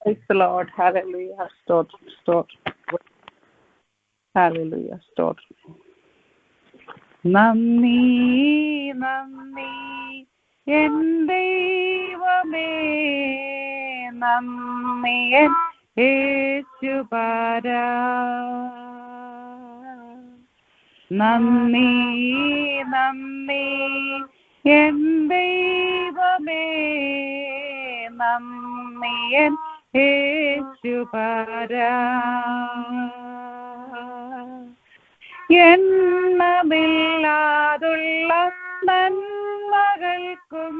Praise the Lord. Hallelujah. സ്തോത്രം സ്തോത്രം. Hallelujah. സ്തോത്രം. നന്ദി നന്ദി എൻ ദൈവമേ, നന്ദി എൻ യേശുപരാ. നന്ദി നന്ദി എൻ ദൈവമേ, നന്ദി എൻ യേശുപരാ. എണ്ണമില്ലാതുള്ള നന്മകൾക്കും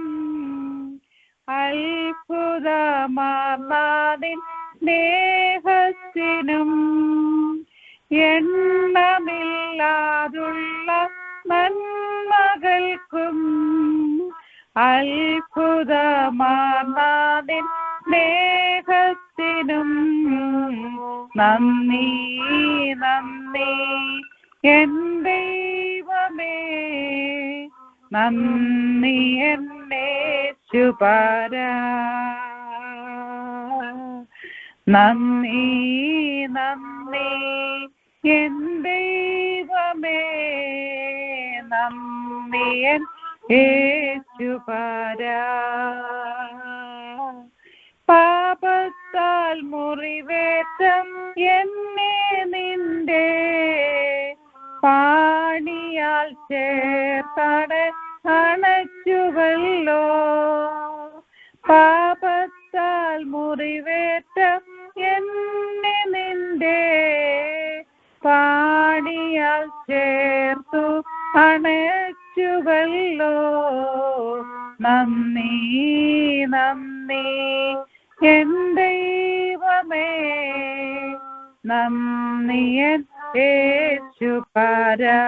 അത്ഭുതമാർന്നതിൻ സ്നേഹത്തിനും, എണ്ണമില്ലാതുള്ള നന്മകൾക്കും അത്ഭുതമാർന്നതിൻ സ്നേഹത്തിനും നന്ദി നന്ദി എൻ ദൈവമേ, നന്ദി എൻ യേശുപരാ. നന്ദി നന്ദി എൻ ദൈവമേ, നന്ദി എൻ യേശുപരാ. പാപത്താൽ മുറിവേറ്റം എന്നെ നിന്റെ പാണിയാൽ ചേർത്താണ് അണച്ചുവല്ലോ. പാപത്താൽ മുറിവേറ്റം എന്നെ നിന്റെ പാണിയാൽ ചേർത്തു അണച്ചുവല്ലോ. നന്ദി നന്ദി എൻ ദൈവമേ, നന്ദി എൻ യേശുപരാ.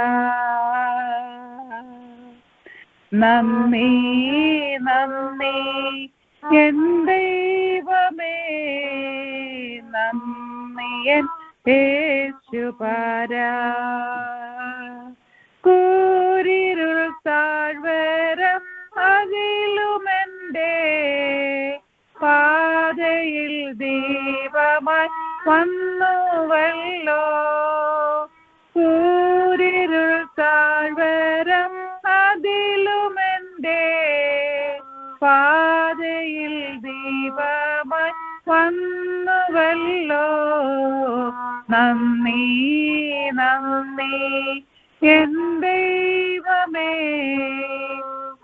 നന്ദി നന്ദി എൻ ദൈവമേ, നന്ദി എൻ യേശുപരാ. കൂരിരുൾ താഴ്വരം അകലുമെന്റെ പാതയിൽ ദീപമായി വന്നുവല്ലോ. കൂരിരുൾ താഴ്വരം അതിലുമെന്റെ പാതയിൽ ദീപമായി വന്നുവല്ലോ. നന്ദി നന്ദി എൻ ദൈവമേ,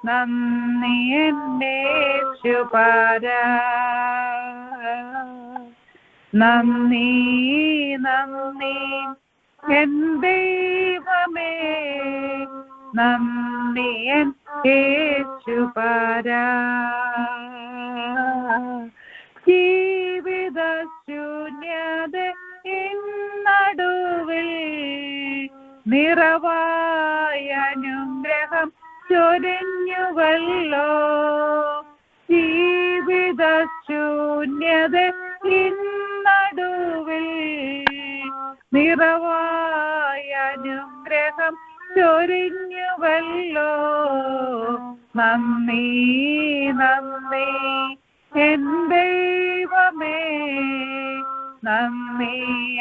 നന്ദി എൻ യേശുപരാ. നന്ദി നന്ദി എൻ ദൈവമേ, നന്ദി എൻ യേശുപരാ. ജീവിത ശൂന്യത നടുവിൽ നിറവായ അനുഗ്രഹം ചൊരിഞ്ഞുവല്ലോ. ജീവിത ശൂന്യത നടുവിൽ നിറവായ അനുഗ്രഹം ചൊരിഞ്ഞുവല്ലോ. നന്ദി നന്ദി എൻ ദൈവമേ, നന്ദി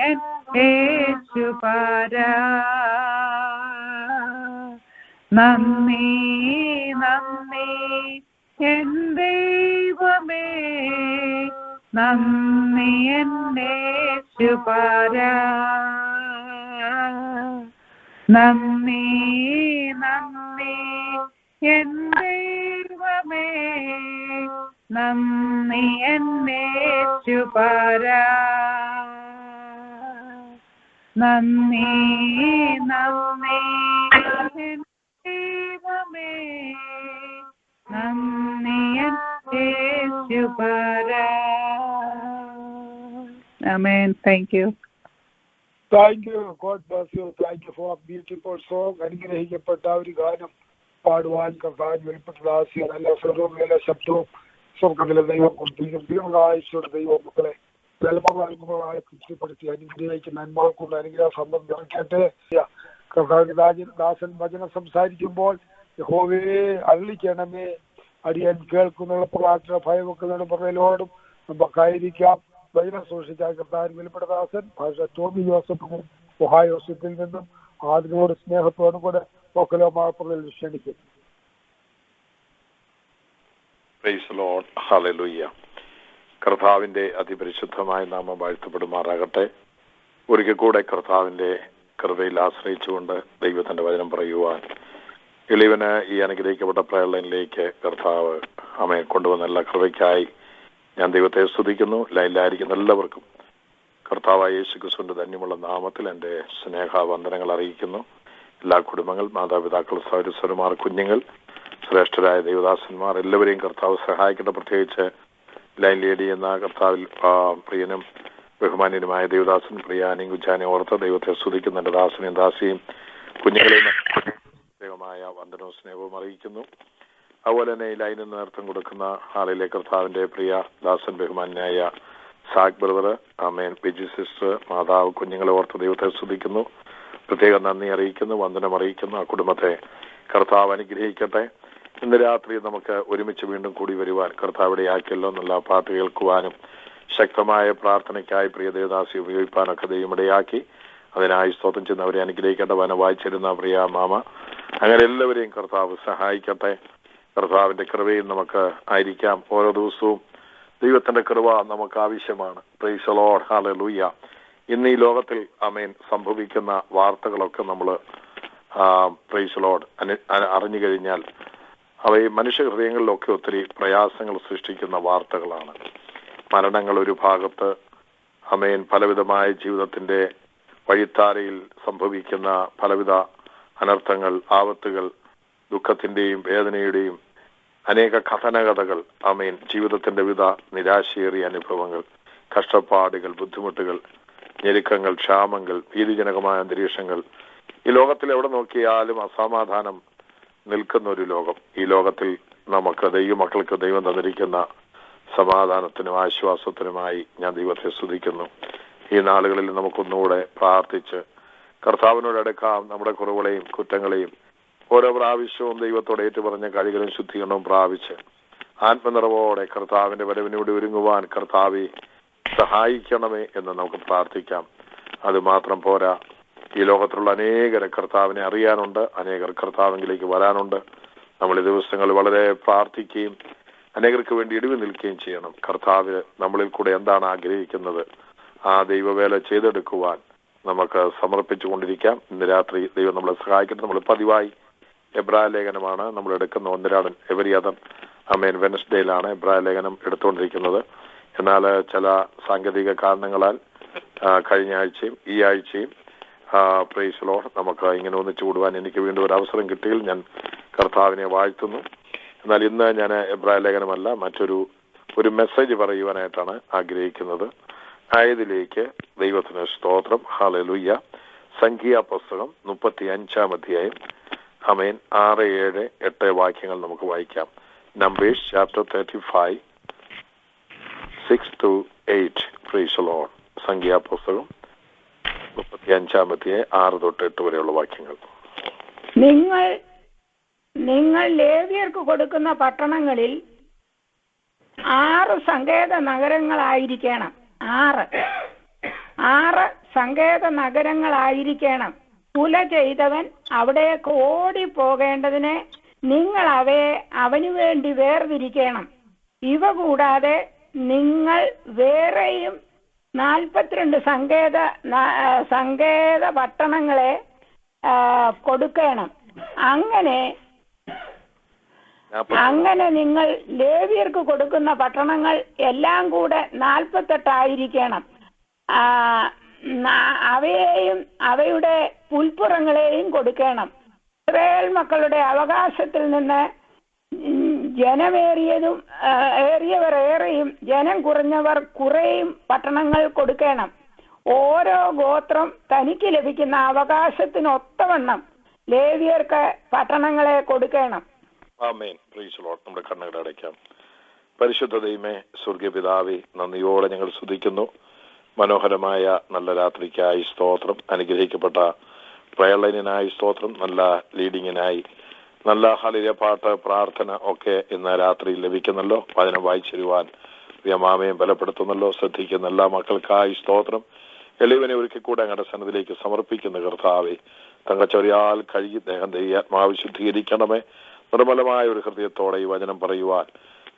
എൻ യേശുപരാ. നന്ദി നന്ദി എൻ ദൈവമേ, നന്ദി എൻ യേശുപരാ. നന്ദി നന്ദി എൻ ദൈവമേ, നന്ദി എൻ യേശുപരാ. നന്ദി നന്ദി എൻ ദൈവമേ, നന്ദി N യേശുപരാ. Amen. Thank you. Thank you. God bless you. Thank you for a beautiful song. അനുഗ്രഹിക്കപ്പെട്ട ഒരു ഗാനം പാടുവാൻ കർത്താവിന് വെളിപ്പെട്ട ദാസികൾ എല്ലാ സ്വരവും എല്ലാ ശബ്ദവും സ്വർഗ്ഗത്തിലെ ദൈവം കൊടുത്തിരിക്കും. ദൈവകാഴ്ചയുടെ ദൈവമക്കളെ ബലമായി തൃപ്തിപ്പെടുത്തി അനുഗ്രഹിച്ച് നന്മകൾ കൊണ്ട് അനുഗ്രഹ സമ്പത്ത് നിറയ്ക്കട്ടെ. കർത്താവിന്റെ ദാസൻ വചനം സംസാരിക്കുമ്പോൾ യഹോവയെ അരുളിക്കണമേ, അടിയൻ കേൾക്കുന്ന പ്രാർത്ഥന ഭയവെക്കുന്നതിന് പുറകിലോടും നമുക്കായിരിക്കാം. വചനം സൂക്ഷിക്കാൻ കർത്താവിന് വെളിപ്പെടുദാസൻ ഭാഷ ടോമി ജോസഫിനും ഒഹായോസഫിൽ നിന്നും അതിനോട് സ്നേഹത്തോടും കൂടെ ഒക്കലോ മാർപ്പുകളിൽ ക്ഷണിക്കും. Praise Lord. ഹല്ലേലൂയ. കർത്താവിന്റെ അതിപരിശുദ്ധമായ നാമം വാഴ്ത്തപ്പെടുമാറാകട്ടെ. ഒരിക്കൽ കൂടെ കർത്താവിന്റെ കൃപയിൽ ആശ്രയിച്ചുകൊണ്ട് ദൈവത്തിന്റെ വചനം പറയുവാൻ എളിവന് ഈ അനുഗ്രഹിക്കപ്പെട്ട പ്രേരണയിലേക്ക് കർത്താവ് അമ്മയെ കൊണ്ടുവന്ന എല്ലാ കൃപയ്ക്കായി ഞാൻ ദൈവത്തെ സ്തുതിക്കുന്നു. ലൈലായിരിക്കുന്ന എല്ലാവർക്കും കർത്താവായ യേശുക്രിസ്തുവിന്റെ ധന്യമുള്ള നാമത്തിൽ എൻ്റെ സ്നേഹവന്ദനങ്ങൾ അറിയിക്കുന്നു. എല്ലാ കുടുംബങ്ങൾ, മാതാപിതാക്കൾ, സഹോദരന്മാർ, കുഞ്ഞുങ്ങൾ, ശ്രേഷ്ഠരായ ദൈവദാസന്മാർ എല്ലാവരെയും കർത്താവ് സഹായിക്കട്ടെ. പ്രത്യേകിച്ച് ലൈൻ ലേഡി എന്ന കർത്താവിൽ പ്രിയനും ബഹുമാന്യനുമായ ദൈവദാസൻ പ്രിയാനെയും കുജാനെ ഓർത്ത് ദൈവത്തെ സ്തുതിക്കുന്ന എൻ്റെ ദാസനെയും ദാസിയും കുഞ്ഞുങ്ങളെയും പ്രത്യേകമായ വന്ദനവും സ്നേഹവും അറിയിക്കുന്നു. അതുപോലെ തന്നെ ഈ ലൈനിന് നേതൃത്വം കൊടുക്കുന്ന ആളിലെ കർത്താവിന്റെ പ്രിയ ദാസൻ ബഹുമാന്യനായ സാഗ് ബ്രദർ, ആമേൻ, ബിജി സിസ്റ്റർ, മാതാവ്, കുഞ്ഞുങ്ങളെ ഓർത്ത് ദൈവത്തെ സ്തുതിക്കുന്നു. പ്രത്യേകം നന്ദി അറിയിക്കുന്നു, വന്ദനം അറിയിക്കുന്നു. ആ കുടുംബത്തെ കർത്താവ് അനുഗ്രഹിക്കട്ടെ. ഇന്ന് രാത്രി നമുക്ക് ഒരുമിച്ച് വീണ്ടും കൂടി വരുവാൻ കർത്താവിടെ ആക്കിയല്ലോ എന്നുള്ള പാട്ട് കേൾക്കുവാനും ശക്തമായ പ്രാർത്ഥനയ്ക്കായി പ്രിയ ദേവദാസി ഉപയോഗിക്കാനൊക്കെ ദൈവമിടയാക്കി. അതിനായി സ്തോത്രം ചെയ്യുന്ന അവരെ അനുഗ്രഹിക്കട്ടെ. വനം വായിച്ചിരുന്ന പ്രിയ മാമ, അങ്ങനെ എല്ലാവരെയും കർത്താവ് സഹായിക്കട്ടെ. കർത്താവിന്റെ കൃപയിൽ നമുക്ക് ആയിരിക്കാം. ഓരോ ദിവസവും ദൈവത്തിന്റെ കൃപ നമുക്ക് ആവശ്യമാണ്. Price the Lord. ഹല്ലേലൂയ. ഇന്ന് ഈ ലോകത്തിൽ ആമേൻ സംഭവിക്കുന്ന വാർത്തകളൊക്കെ നമ്മൾ പ്രൈസ് ദി ലോർഡ് അറിഞ്ഞു കഴിഞ്ഞാൽ അവയെ മനുഷ്യ ഹൃദയങ്ങളിലൊക്കെ ഒത്തിരി പ്രയാസങ്ങൾ സൃഷ്ടിക്കുന്ന വാർത്തകളാണ്. മരണങ്ങൾ ഒരു ഭാഗത്ത്, ആമേൻ, പലവിധമായ ജീവിതത്തിന്റെ വഴിത്താരയിൽ സംഭവിക്കുന്ന പലവിധ അനർത്ഥങ്ങൾ, ആപത്തുകൾ, ദുഃഖത്തിന്റെയും വേദനയുടെയും അനേക കഥനകഥകൾ, ആമേൻ, ജീവിതത്തിന്റെ വിധ നിരാശയേറിയ അനുഭവങ്ങൾ, കഷ്ടപ്പാടുകൾ, ബുദ്ധിമുട്ടുകൾ, ഞെരുക്കങ്ങൾ, ക്ഷാമങ്ങൾ, ഭീതിജനകമായ അന്തരീക്ഷങ്ങൾ. ഈ ലോകത്തിൽ എവിടെ നോക്കിയാലും അസമാധാനം നിൽക്കുന്ന ഒരു ലോകം. ഈ ലോകത്തിൽ നമുക്ക് ദൈവമക്കൾക്ക് ദൈവം തന്നിരിക്കുന്ന സമാധാനത്തിനും ആശ്വാസത്തിനുമായി ഞാൻ ദൈവത്തെ സ്തുതിക്കുന്നു. ഈ നാളുകളിൽ നമുക്കൊന്നുകൂടെ പ്രാർത്ഥിച്ച് കർത്താവിനോട് അടുക്കാം. നമ്മുടെ കുറവുകളെയും കുറ്റങ്ങളെയും ഓരോ പ്രാവശ്യവും ദൈവത്തോടെ ഏറ്റുപറഞ്ഞ കഴികളും ശുദ്ധീകരണവും പ്രാപിച്ച് ആത്മനിറവോടെ കർത്താവിന്റെ വരവിനോട് ഒരുങ്ങുവാൻ കർത്താവെ സഹായിക്കണമേ എന്ന് നമുക്ക് പ്രാർത്ഥിക്കാം. അത് മാത്രം പോരാ, ഈ ലോകത്തിലുള്ള അനേകരെ കർത്താവിനെ അറിയാനുണ്ട്, അനേകർ കർത്താവിലേക്ക് വരാനുണ്ട്. നമ്മൾ ഈ ദിവസങ്ങൾ വളരെ പ്രാർത്ഥിക്കുകയും അനേകർക്ക് വേണ്ടി ഇടിവ് നിൽക്കുകയും ചെയ്യണം. കർത്താവ് നമ്മളിൽ കൂടെ എന്താണ് ആഗ്രഹിക്കുന്നത് ആ ദൈവവേല ചെയ്തെടുക്കുവാൻ നമുക്ക് സമർപ്പിച്ചുകൊണ്ടിരിക്കാം. ഇന്ന് രാത്രി ദൈവം നമ്മളെ സഹായിക്കട്ടെ. നമ്മൾ പതിവായി എബ്രായ ലേഖനമാണ് നമ്മൾ എടുക്കുന്ന. ഒന്നിരാടൻ എവരി അതർ ആമേൻ വെനസ്ഡേയിലാണ് എബ്രായ ലേഖനം എടുത്തുകൊണ്ടിരിക്കുന്നത്. എന്നാൽ ചില സാങ്കേതിക കാരണങ്ങളാൽ കഴിഞ്ഞ ആഴ്ചയും ഈ ആഴ്ചയും പ്രൈസ് ലോർഡ് നമുക്ക് ഇങ്ങനെ ഒന്നിച്ചു കൂടുവാൻ എനിക്ക് വീണ്ടും ഒരു അവസരം കിട്ടിയിൽ ഞാൻ കർത്താവിനെ വാഴ്ത്തുന്നു. എന്നാൽ ഇന്ന് ഞാൻ എബ്രായ ലേഖനമല്ല, ഒരു മെസ്സേജ് പറയുവാനായിട്ടാണ് ആഗ്രഹിക്കുന്നത്. ആയതിലേക്ക് ദൈവത്തിന് സ്തോത്രം. ഹല്ലേലൂയ. സംഖ്യാപുസ്തകം 35-ാം അധ്യായം ആമേൻ 6, 7, 8 വാക്യങ്ങൾ നമുക്ക് വായിക്കാം. Numbers chapter 35, 6-8. Praise the Lord. സംഖ്യാപുസ്തകം 35-ാം അധ്യായം 6 തൊട്ട് 8 വരെയുള്ള വാക്യങ്ങൾ. നിങ്ങൾ ലേവ്യർക്ക് കൊടുക്കുന്ന പട്ടണങ്ങളിൽ 6 സങ്കേത നഗരങ്ങളായിരിക്കണം. 6 സങ്കേത നഗരങ്ങളായിരിക്കണം. കുല ചെയ്തവൻ അവിടേക്ക് ഓടിപ്പോകേണ്ടതിന് നിങ്ങൾ അവയെ അവനു വേണ്ടി വേർതിരിക്കണം. ഇവ കൂടാതെ നിങ്ങൾ വേറെയും 42 സങ്കേത പട്ടണങ്ങളെ കൊടുക്കണം. അങ്ങനെ നിങ്ങൾ ലേവ്യർക്ക് കൊടുക്കുന്ന പട്ടണങ്ങൾ എല്ലാം കൂടെ 48 ആയിരിക്കണം. അവയെയും അവയുടെ പുൽപ്പുറങ്ങളെയും കൊടുക്കണം. ഇസ്രായേൽ മക്കളുടെ അവകാശത്തിൽ നിന്ന് ഏറിയവർ ഏറെയും ജനം കുറഞ്ഞവർ കുറേയും പട്ടണങ്ങൾ കൊടുക്കണം. ഓരോ ഗോത്രം തനിക്ക് ലഭിക്കുന്ന അവകാശത്തിനൊത്തവണ്ണം ലേവ്യർക്ക് പട്ടണങ്ങളെ കൊടുക്കണം. ആമേൻ. Praise the Lord. നമ്മുടെ കണ്ണുകൾ അടയ്ക്കാം. പരിശുദ്ധ ദൈവമേ, സ്വർഗ്ഗീയ പിതാവേ, നന്ദിയോടെ ഞങ്ങൾ സ്തുതിക്കുന്നു. മനോഹരമായ നല്ല രാത്രിക്കായി സ്തോത്രം. അനുഗ്രഹിക്കപ്പെട്ട പ്രയർലൈനായി സ്തോത്രം. നല്ല ലീഡിങ്ങിനായി, നല്ല ഹല്ലേലൂയ പാട്ട്, പ്രാർത്ഥന ഒക്കെ ഇന്ന് രാത്രി ലഭിക്കുന്നല്ലോ. വചനം വായിച്ചിരുവാൻ വ്യാമാമയും ബലപ്പെടുത്തുന്നല്ലോ. ശ്രദ്ധിക്കുന്ന എല്ലാ മക്കൾക്കായി സ്തോത്രം. എളിവനെ ഒരിക്കൽ കൂടെ അങ്ങയുടെ സന്നിധിയിലേക്ക് സമർപ്പിക്കുന്ന കർത്താവെ, തങ്കച്ചൊരിയാൽ കഴുകി ദേഹം ദൈവാത്മാവ് ശുദ്ധീകരിക്കണമേ. നിർമ്മലമായ ഒരു ഹൃദയത്തോടെ ഈ വചനം പറയുവാൻ,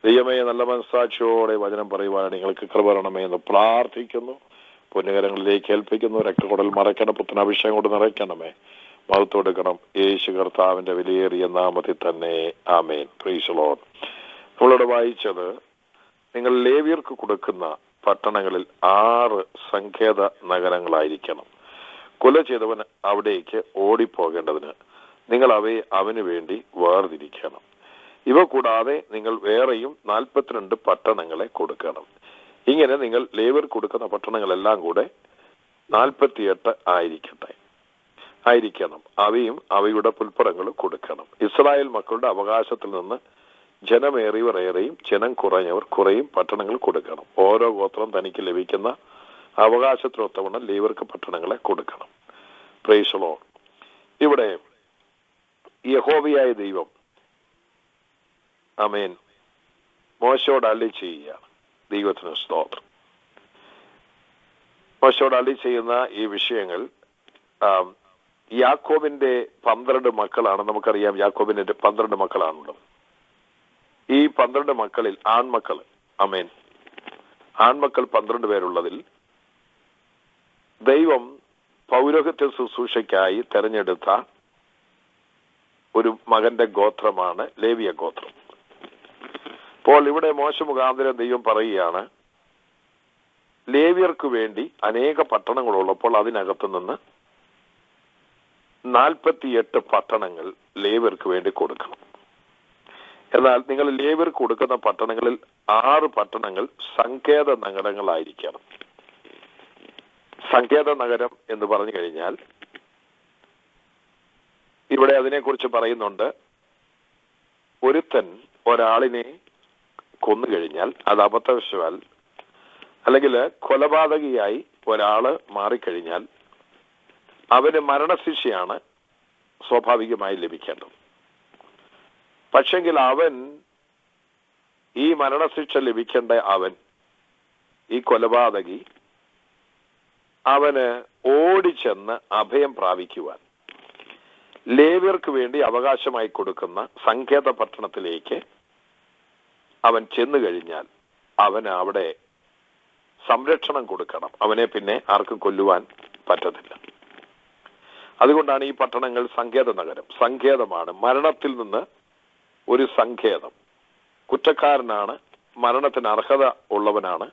ദൈവമേ നല്ല മനസ്സാക്ഷിയോടെ വചനം പറയുവാൻ നിങ്ങൾക്ക് കൃപ തരണമേ എന്ന് പ്രാർത്ഥിക്കുന്നു. പുണ്യകരങ്ങളിലേക്ക് ഏൽപ്പിക്കുന്നു. രക്തക്കുടൽ മറയ്ക്കണം, പുത്തനാഭിഷേകം കൊണ്ട് നിറയ്ക്കണമേ. മഹത്വമെടുക്കണം യേശു കർത്താവിന്റെ വിലയേറിയ നാമത്തിൽ തന്നെ. ആമേൻ. Praise the Lord. നമ്മളോട് വായിച്ചത്, നിങ്ങൾ ലേവ്യർക്ക് കൊടുക്കുന്ന പട്ടണങ്ങളിൽ 6 സങ്കേത നഗരങ്ങളായിരിക്കണം. കൊല ചെയ്തവൻ അവിടേക്ക് ഓടിപ്പോകേണ്ടതിന് നിങ്ങൾ അവയെ അവന് വേണ്ടി വേർതിരിക്കണം. ഇവ കൂടാതെ നിങ്ങൾ വേറെയും 42 പട്ടണങ്ങളെ കൊടുക്കണം. ഇങ്ങനെ നിങ്ങൾ ലേവ്യർ കൊടുക്കുന്ന പട്ടണങ്ങളെല്ലാം കൂടെ 48 ആയിരിക്കണം. അവയും അവയുടെ പുൽപ്പുറങ്ങളും കൊടുക്കണം. ഇസ്രായേൽ മക്കളുടെ അവകാശത്തിൽ നിന്ന് ജനമേറിയവർ ഏറെയും ജനം കുറഞ്ഞവർ കുറയും പട്ടണങ്ങൾ കൊടുക്കണം. ഓരോ ഗോത്രം തനിക്ക് ലഭിക്കുന്ന അവകാശത്തിനൊത്തവണ്ണം ലേവ്യർക്ക് പട്ടണങ്ങളെ കൊടുക്കണം. Price the Lord. ഇവിടെ യഹോവയായ ദൈവം ആമേൻ മോശയോട് അരുളി ചെയ്യുകയാണ്. ദൈവത്തിന് സ്തോത്രം. മോശയോട് അരുളി ചെയ്യുന്ന ഈ വിഷയങ്ങൾ യാക്കോബിന്റെ 12 മക്കളാണ്. നമുക്കറിയാം യാക്കോബിന്റെ 12 മക്കളാണുള്ളത്. ഈ 12 മക്കളിൽ ആൺമക്കൾ, ആമേൻ, ആൺമക്കൾ 12 പേരുള്ളതിൽ ദൈവം പൗരോഹിത്യ ശുശ്രൂഷയ്ക്കായി തെരഞ്ഞെടുത്ത ഒരു മകന്റെ ഗോത്രമാണ് ലേവിയ ഗോത്രം. അപ്പോൾ ഇവിടെ മോശ മുഖാന്തരം ദൈവം പറയുകയാണ്, ലേവ്യർക്ക് വേണ്ടി അനേക പട്ടണങ്ങളുള്ളപ്പോൾ അതിനകത്തു നിന്ന് 48 പട്ടണങ്ങൾ ലേവ്യർക്ക് വേണ്ടി കൊടുക്കണം. എന്നാൽ നിങ്ങൾ ലേവ്യർക്ക് കൊടുക്കുന്ന പട്ടണങ്ങളിൽ 6 പട്ടണങ്ങൾ സങ്കേത നഗരങ്ങളായിരിക്കണം. സങ്കേത നഗരം എന്ന് പറഞ്ഞു കഴിഞ്ഞാൽ ഇവിടെ അതിനെക്കുറിച്ച് പറയുന്നുണ്ട്. ഒരുത്തൻ ഒരാളിനെ കൊന്നുകഴിഞ്ഞാൽ, അത് അബദ്ധവശാൽ അല്ലെങ്കിൽ കൊലപാതകിയായി ഒരാള് മാറിക്കഴിഞ്ഞാൽ അവന് മരണശിക്ഷയാണ് സ്വാഭാവികമായി ലഭിക്കേണ്ടത്. പക്ഷെങ്കിൽ അവൻ ഈ മരണശിക്ഷ ലഭിക്കേണ്ട ഈ കൊലപാതകി അവന് ഓടിച്ചെന്ന് അഭയം പ്രാപിക്കുവാൻ ലേവ്യർക്ക് വേണ്ടി അവകാശമായി കൊടുക്കുന്ന സങ്കേത പട്ടണത്തിലേക്ക് അവൻ ചെന്നു കഴിഞ്ഞാൽ അവന് അവിടെ സംരക്ഷണം കൊടുക്കണം. അവനെ പിന്നെ ആർക്കും കൊല്ലുവാൻ പറ്റത്തില്ല. അതുകൊണ്ടാണ് ഈ പട്ടണങ്ങൾ സങ്കേത നഗരം. സങ്കേതമാണ്, മരണത്തിൽ നിന്ന് ഒരു സങ്കേതം. കുറ്റക്കാരനാണ്, മരണത്തിന് അർഹത ഉള്ളവനാണ്,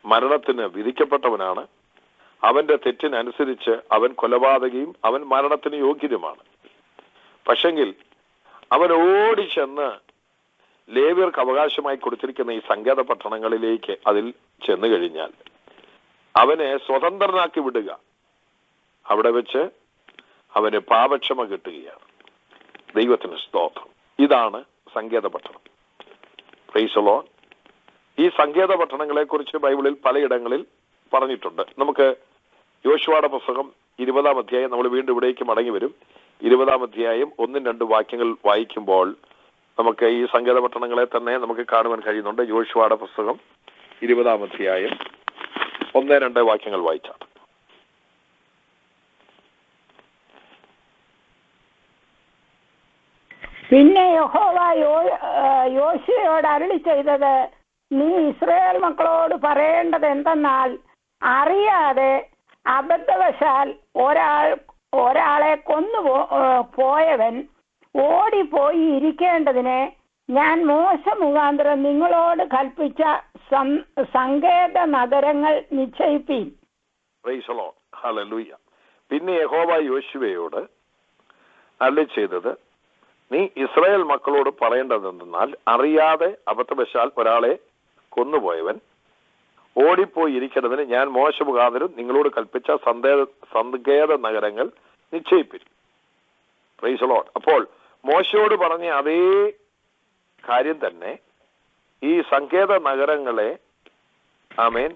മരണത്തിന് വിധിക്കപ്പെട്ടവനാണ്. അവന്റെ തെറ്റിനനുസരിച്ച് അവൻ കൊലപാതകയും അവൻ മരണത്തിന് യോഗ്യനുമാണ്. പക്ഷെങ്കിൽ അവൻ ഓടിച്ചെന്ന് ലേവ്യർക്ക് അവകാശമായി കൊടുത്തിരിക്കുന്ന ഈ സങ്കേത പട്ടണങ്ങളിലേക്ക് അതിൽ ചെന്നു കഴിഞ്ഞാൽ അവനെ സ്വതന്ത്രനാക്കി വിടുക. അവിടെ വെച്ച് അവന് പാപക്ഷമ കിട്ടുകയാണ്. ദൈവത്തിന് സ്തോത്രം. ഇതാണ് സങ്കേത പട്ടണം. Price the Lord. ഈ സങ്കേത പട്ടണങ്ങളെ കുറിച്ച് ബൈബിളിൽ പലയിടങ്ങളിൽ പറഞ്ഞിട്ടുണ്ട്. നമുക്ക് യോശുവയുടെ പുസ്തകം 20-ാം അധ്യായം, നമ്മൾ വീണ്ടും ഇവിടേക്ക് മടങ്ങി വരും. 20-ാം അധ്യായം 1-2 വാക്യങ്ങൾ വായിക്കുമ്പോൾ നമുക്ക് ഈ സങ്കേത പട്ടണങ്ങളെ തന്നെ നമുക്ക് കാണുവാൻ കഴിയുന്നുണ്ട്. യോശുവയുടെ പുസ്തകം 20-ാം അധ്യായം 1-2 വാക്യങ്ങൾ വായിച്ചാണ്. പിന്നെ യഹോവ യോശുവയോട് അരുളി ചെയ്തത്, നീ ഇസ്രായേൽ മക്കളോട് പറയേണ്ടത് എന്തെന്നാൽ, അറിയാതെ അബദ്ധവശാൽ ഒരാളെ പോയവൻ ഓടിപ്പോയി ഇരിക്കേണ്ടതിന് ഞാൻ മോശ മുഖാന്തരം നിങ്ങളോട് കൽപ്പിച്ച സങ്കേത നഗരങ്ങൾ നിശ്ചയിപ്പീൻ. Praise the Lord. ഹല്ലേലൂയ. പിന്നെ യഹോവ യോശുവയോട് അരുളി ചെയ്തത്, നീ ഇസ്രായേൽ മക്കളോട് പറയേണ്ടതെന്നാൽ, അറിയാതെ അബദ്ധവശാൽ ഒരാളെ കൊന്നുപോയവൻ ഓടിപ്പോയി ഇരിക്കേണ്ടതിന് ഞാൻ മോശ മുഖാന്തരം നിങ്ങളോട് കൽപ്പിച്ച സങ്കേത നഗരങ്ങൾ നിശ്ചയിപ്പിൻ. Price the Lord. അപ്പോൾ മോശയോട് പറഞ്ഞ അതേ കാര്യം തന്നെ ഈ സങ്കേത നഗരങ്ങളെ ആമേൻ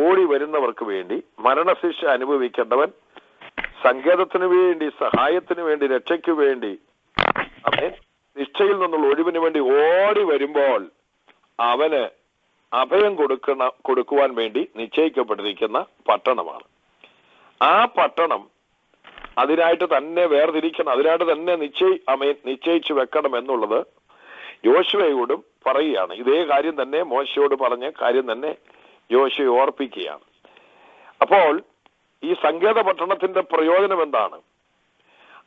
ഓടി വരുന്നവർക്ക് വേണ്ടി, മരണശിക്ഷ അനുഭവിക്കേണ്ടവൻ സങ്കേതത്തിന് വേണ്ടി, സഹായത്തിന് വേണ്ടി, രക്ഷയ്ക്ക് വേണ്ടി, ആമേൻ, നിശ്ചയിൽ നിന്നുള്ള ഒഴിവിന് വേണ്ടി ഓടി വരുമ്പോൾ അവന് അഭയം കൊടുക്കുവാൻ വേണ്ടി നിശ്ചയിക്കപ്പെട്ടിരിക്കുന്ന പട്ടണമാണ്. ആ പട്ടണം അതിനായിട്ട് തന്നെ വേർതിരിക്കണം, അതിനായിട്ട് തന്നെ നിശ്ചയിച്ചു വെക്കണം എന്നുള്ളത് യോശുവയോടും പറയുകയാണ്. ഇതേ കാര്യം തന്നെ മോശയോട് പറഞ്ഞ കാര്യം തന്നെ യോശുവ ഓർപ്പിക്കുകയാണ്. അപ്പോൾ ഈ സങ്കേത പട്ടണത്തിന്റെ പ്രയോജനം എന്താണ്?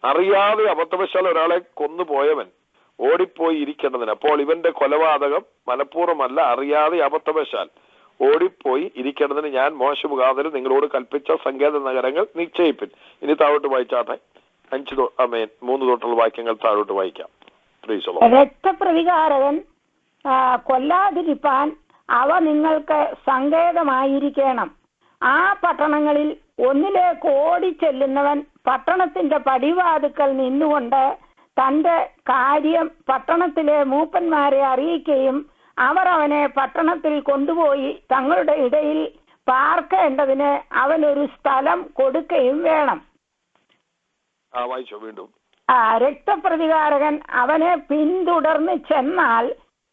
അറിയാതെ അബദ്ധവശാൽ ഒരാളെ കൊന്നുപോയവൻ ഓടിപ്പോയി ഇരിക്കേണ്ടതിന്. അപ്പോൾ ഇവന്റെ കൊലപാതകം മനഃപൂർവ്വമല്ല, അറിയാതെ അബദ്ധവശാൽ ഓടിപ്പോയി ഇരിക്കേണ്ടതിന് ഞാൻ മോശ മുഖാന്തരം നിങ്ങളോട് കൽപ്പിച്ച സങ്കേത നഗരങ്ങൾ നിശ്ചയിപ്പിൻ. ഇനി താഴോട്ട് വായിച്ചാട്ടെ, 3 തൊട്ടുള്ള വാക്യങ്ങൾ താഴോട്ട് വായിക്കാം. രക്തപ്രതികാരകൻ കൊല്ലാതിരിപ്പാൻ അവ നിങ്ങൾക്ക് സങ്കേതമായിരിക്കണം. ആ പട്ടണങ്ങളിൽ ഒന്നിലേക്ക് ഓടിച്ചെല്ലുന്നവൻ പട്ടണത്തിന്റെ പടിവാതുക്കൽ നിന്നുകൊണ്ട് തന്റെ കാര്യം പട്ടണത്തിലെ മൂപ്പന്മാരെ അറിയിക്കുകയും അവർ അവനെ പട്ടണത്തിൽ കൊണ്ടുപോയി തങ്ങളുടെ ഇടയിൽ പാർക്കേണ്ടതിന് അവനൊരു സ്ഥലം കൊടുക്കുകയും വേണം. രക്തപ്രതികാരകൻ അവനെ പിന്തുടർന്ന് ചെന്നാൽ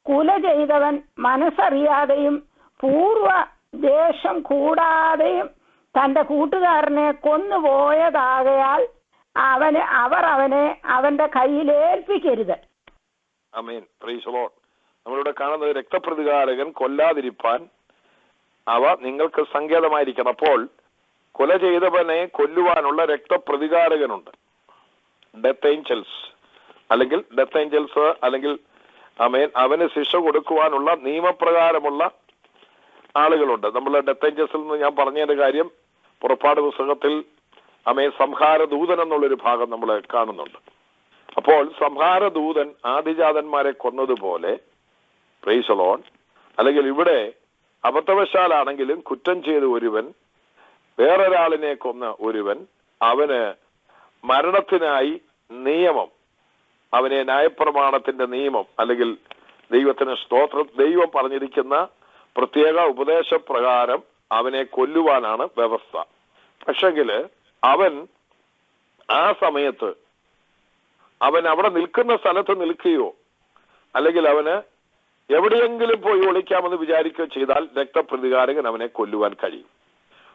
കുല ചെയ്തവൻ മനസ്സറിയാതെയും പൂർവ ദേശം കൂടാതെയും തന്റെ കൂട്ടുകാരനെ കൊന്നുപോയതാകയാൽ അവർ അവനെ അവന്റെ കയ്യിൽ ഏൽപ്പിക്കരുത്. ആമേൻ. Praise the Lord. നമ്മളിവിടെ കാണുന്നത് രക്തപ്രതികാരകൻ കൊല്ലാതിരിപ്പാൻ അവ നിങ്ങൾക്ക് സങ്കേതമായിരിക്കണം. അപ്പോൾ കൊല ചെയ്തവനെ കൊല്ലുവാനുള്ള രക്തപ്രതികാരകനുണ്ട്, ഡെത്ത് ഏഞ്ചൽസ് അല്ലെങ്കിൽ ആമേൻ അവന് ശിക്ഷ കൊടുക്കുവാനുള്ള നിയമപ്രകാരമുള്ള ആളുകളുണ്ട്. നമ്മൾ ഡെത്ത് ഏഞ്ചൽസിൽ നിന്ന് ഞാൻ പറഞ്ഞതിന്റെ കാര്യം പുറപ്പാട് പുസ്തകത്തിൽ സംഹാരദൂതൻ എന്നുള്ളൊരു ഭാഗം നമ്മൾ കാണുന്നുണ്ട്. അപ്പോൾ സംഹാരദൂതൻ ആദിജാതന്മാരെ കൊന്നതുപോലെ പ്രൈസ് ദി ലോർഡ്, അല്ലെങ്കിൽ ഇവിടെ അബദ്ധവശാലാണെങ്കിലും കുറ്റം ചെയ്ത ഒരുവൻ വേറൊരാളിനെ കൊന്ന ഒരുവൻ അവന് മരണത്തിനായി നിയമം, അവനെ ന്യായപ്രമാണത്തിന്റെ നിയമം അല്ലെങ്കിൽ ദൈവത്തിന് സ്തോത്രം, ദൈവം പറഞ്ഞിരിക്കുന്ന പ്രത്യേക ഉപദേശപ്രകാരം അവനെ കൊല്ലുവാനാണ് വ്യവസ്ഥ. പക്ഷെങ്കില് അവൻ ആ സമയത്ത് അവൻ അവിടെ നിൽക്കുന്ന സ്ഥലത്ത് നിൽക്കുകയോ അല്ലെങ്കിൽ അവന് എവിടെയെങ്കിലും പോയി ഒളിക്കാമെന്ന് വിചാരിക്കുകയോ ചെയ്താൽ രക്തപ്രതികാരകൻ അവനെ കൊല്ലുവാൻ കഴിയും.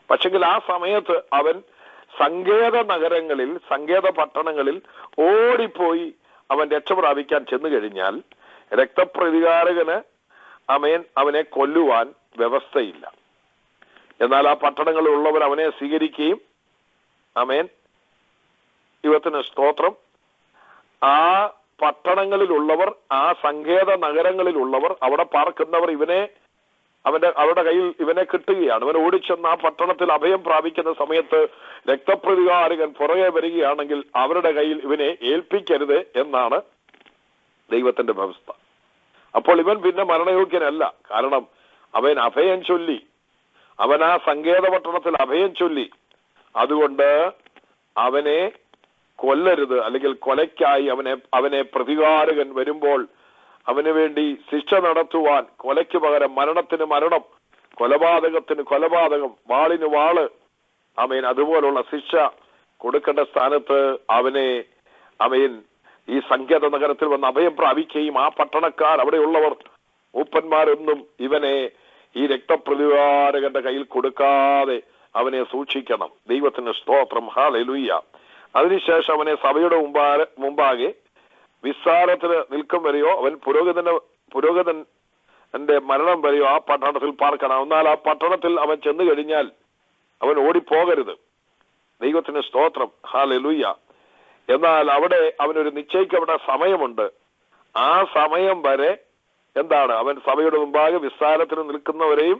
പക്ഷെങ്കിൽ ആ സമയത്ത് അവൻ സങ്കേത നഗരങ്ങളിൽ, സങ്കേത പട്ടണങ്ങളിൽ ഓടിപ്പോയി അവൻ രക്ഷ പ്രാപിക്കാൻ ചെന്നു കഴിഞ്ഞാൽ രക്തപ്രതികാരകന് അവനെ കൊല്ലുവാൻ വ്യവസ്ഥയില്ല. എന്നാൽ ആ പട്ടണങ്ങളിലുള്ളവർ അവനെ സ്വീകരിക്കുകയും ദൈവത്തിന് സ്തോത്രം, ആ പട്ടണങ്ങളിലുള്ളവർ, ആ സങ്കേത നഗരങ്ങളിലുള്ളവർ, അവിടെ പാർക്കുന്നവർ അവരുടെ കയ്യിൽ ഇവനെ കിട്ടുകയാണ്. ഇവൻ ഓടിച്ചെന്ന് ആ പട്ടണത്തിൽ അഭയം പ്രാപിക്കുന്ന സമയത്ത് രക്തപ്രതികാരകൻ പുറകെ വരികയാണെങ്കിൽ അവരുടെ കയ്യിൽ ഇവനെ ഏൽപ്പിക്കരുത് എന്നാണ് ദൈവത്തിന്റെ വ്യവസ്ഥ. അപ്പോൾ ഇവൻ പിന്നെ മരണയോഗ്യനല്ല. കാരണം അവൻ അഭയം ചൊല്ലി, അവൻ ആ സങ്കേത പട്ടണത്തിൽ അഭയം ചൊല്ലി. അതുകൊണ്ട് അവനെ കൊല്ലരുത്, അല്ലെങ്കിൽ കൊലയ്ക്കായി അവനെ പ്രതികാരകൻ വരുമ്പോൾ അവന് വേണ്ടി ശിക്ഷ നടത്തുവാൻ, കൊലയ്ക്ക് പകരം മരണത്തിന് മരണം, കൊലപാതകത്തിന് കൊലപാതകം, വാളിന് വാള്, അതുപോലുള്ള ശിക്ഷ കൊടുക്കേണ്ട സ്ഥാനത്ത് അവൻ ഈ സങ്കേത നഗരത്തിൽ വന്ന് അഭയം പ്രാപിക്കുകയും ആ പട്ടണക്കാർ, അവിടെയുള്ളവർ, മൂപ്പന്മാരൊന്നും ഇവനെ ഈ രക്തപ്രതികാരകന്റെ കയ്യിൽ കൊടുക്കാതെ അവനെ സൂക്ഷിക്കണം. ദൈവത്തിന് സ്തോത്രം, ഹല്ലേലൂയ. അതിനുശേഷം അവനെ സഭയുടെ മുമ്പാകെ വിസ്താരത്തിന് നിൽക്കും വരെയോ അവൻ പുരോഹിതന്റെ മരണം വരെയോ ആ പട്ടണത്തിൽ പാർക്കണം. എന്നാൽ ആ പട്ടണത്തിൽ അവൻ ചെന്നു കഴിഞ്ഞാൽ അവൻ ഓടിപ്പോകരുത്. ദൈവത്തിന് സ്തോത്രം, ഹല്ലേലൂയ. എന്നാൽ അവിടെ അവനൊരു നിശ്ചയിക്കപ്പെട്ട സമയമുണ്ട്. ആ സമയം വരെ അവൻ സഭയുടെ മുമ്പാകെ വിസ്താരത്തിന് നിൽക്കുന്നവരെയും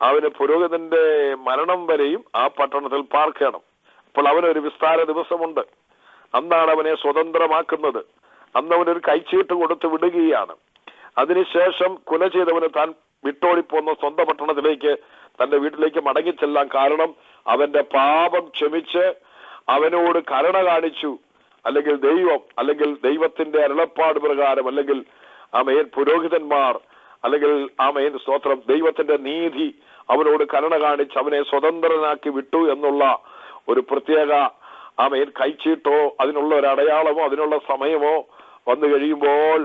അവന് പുരോഹിതന്റെ മരണം വരെയും ആ പട്ടണത്തിൽ പാർക്കണം. അപ്പോൾ അവനൊരു വിസ്താര ദിവസമുണ്ട്. അന്നാണ് അവനെ സ്വതന്ത്രമാക്കുന്നത്. അന്ന് അവനൊരു കൈച്ചീട്ട് കൊടുത്ത് വിടുകയാണ്. അതിനുശേഷം കൊല ചെയ്തവന് താൻ വിട്ടോടിപ്പോന്ന സ്വന്തം പട്ടണത്തിലേക്ക്, തന്റെ വീട്ടിലേക്ക് മടങ്ങിച്ചെല്ലാം. കാരണം അവന്റെ പാപം ക്ഷമിച്ച് അവനോട് കരുണ കാണിച്ചു, അല്ലെങ്കിൽ ദൈവം, അല്ലെങ്കിൽ ദൈവത്തിന്റെ അരുളപ്പാട് പ്രകാരം, അല്ലെങ്കിൽ പുരോഹിതന്മാർ, അല്ലെങ്കിൽ സ്തോത്രം, ദൈവത്തിന്റെ നീതി അവനോട് കരുണ കാണിച്ച് അവനെ സ്വതന്ത്രനാക്കി വിട്ടു എന്നുള്ള ഒരു പ്രത്യേക കൈച്ചീട്ടോ അതിനുള്ള ഒരു അടയാളമോ അതിനുള്ള സമയമോ വന്നു കഴിയുമ്പോൾ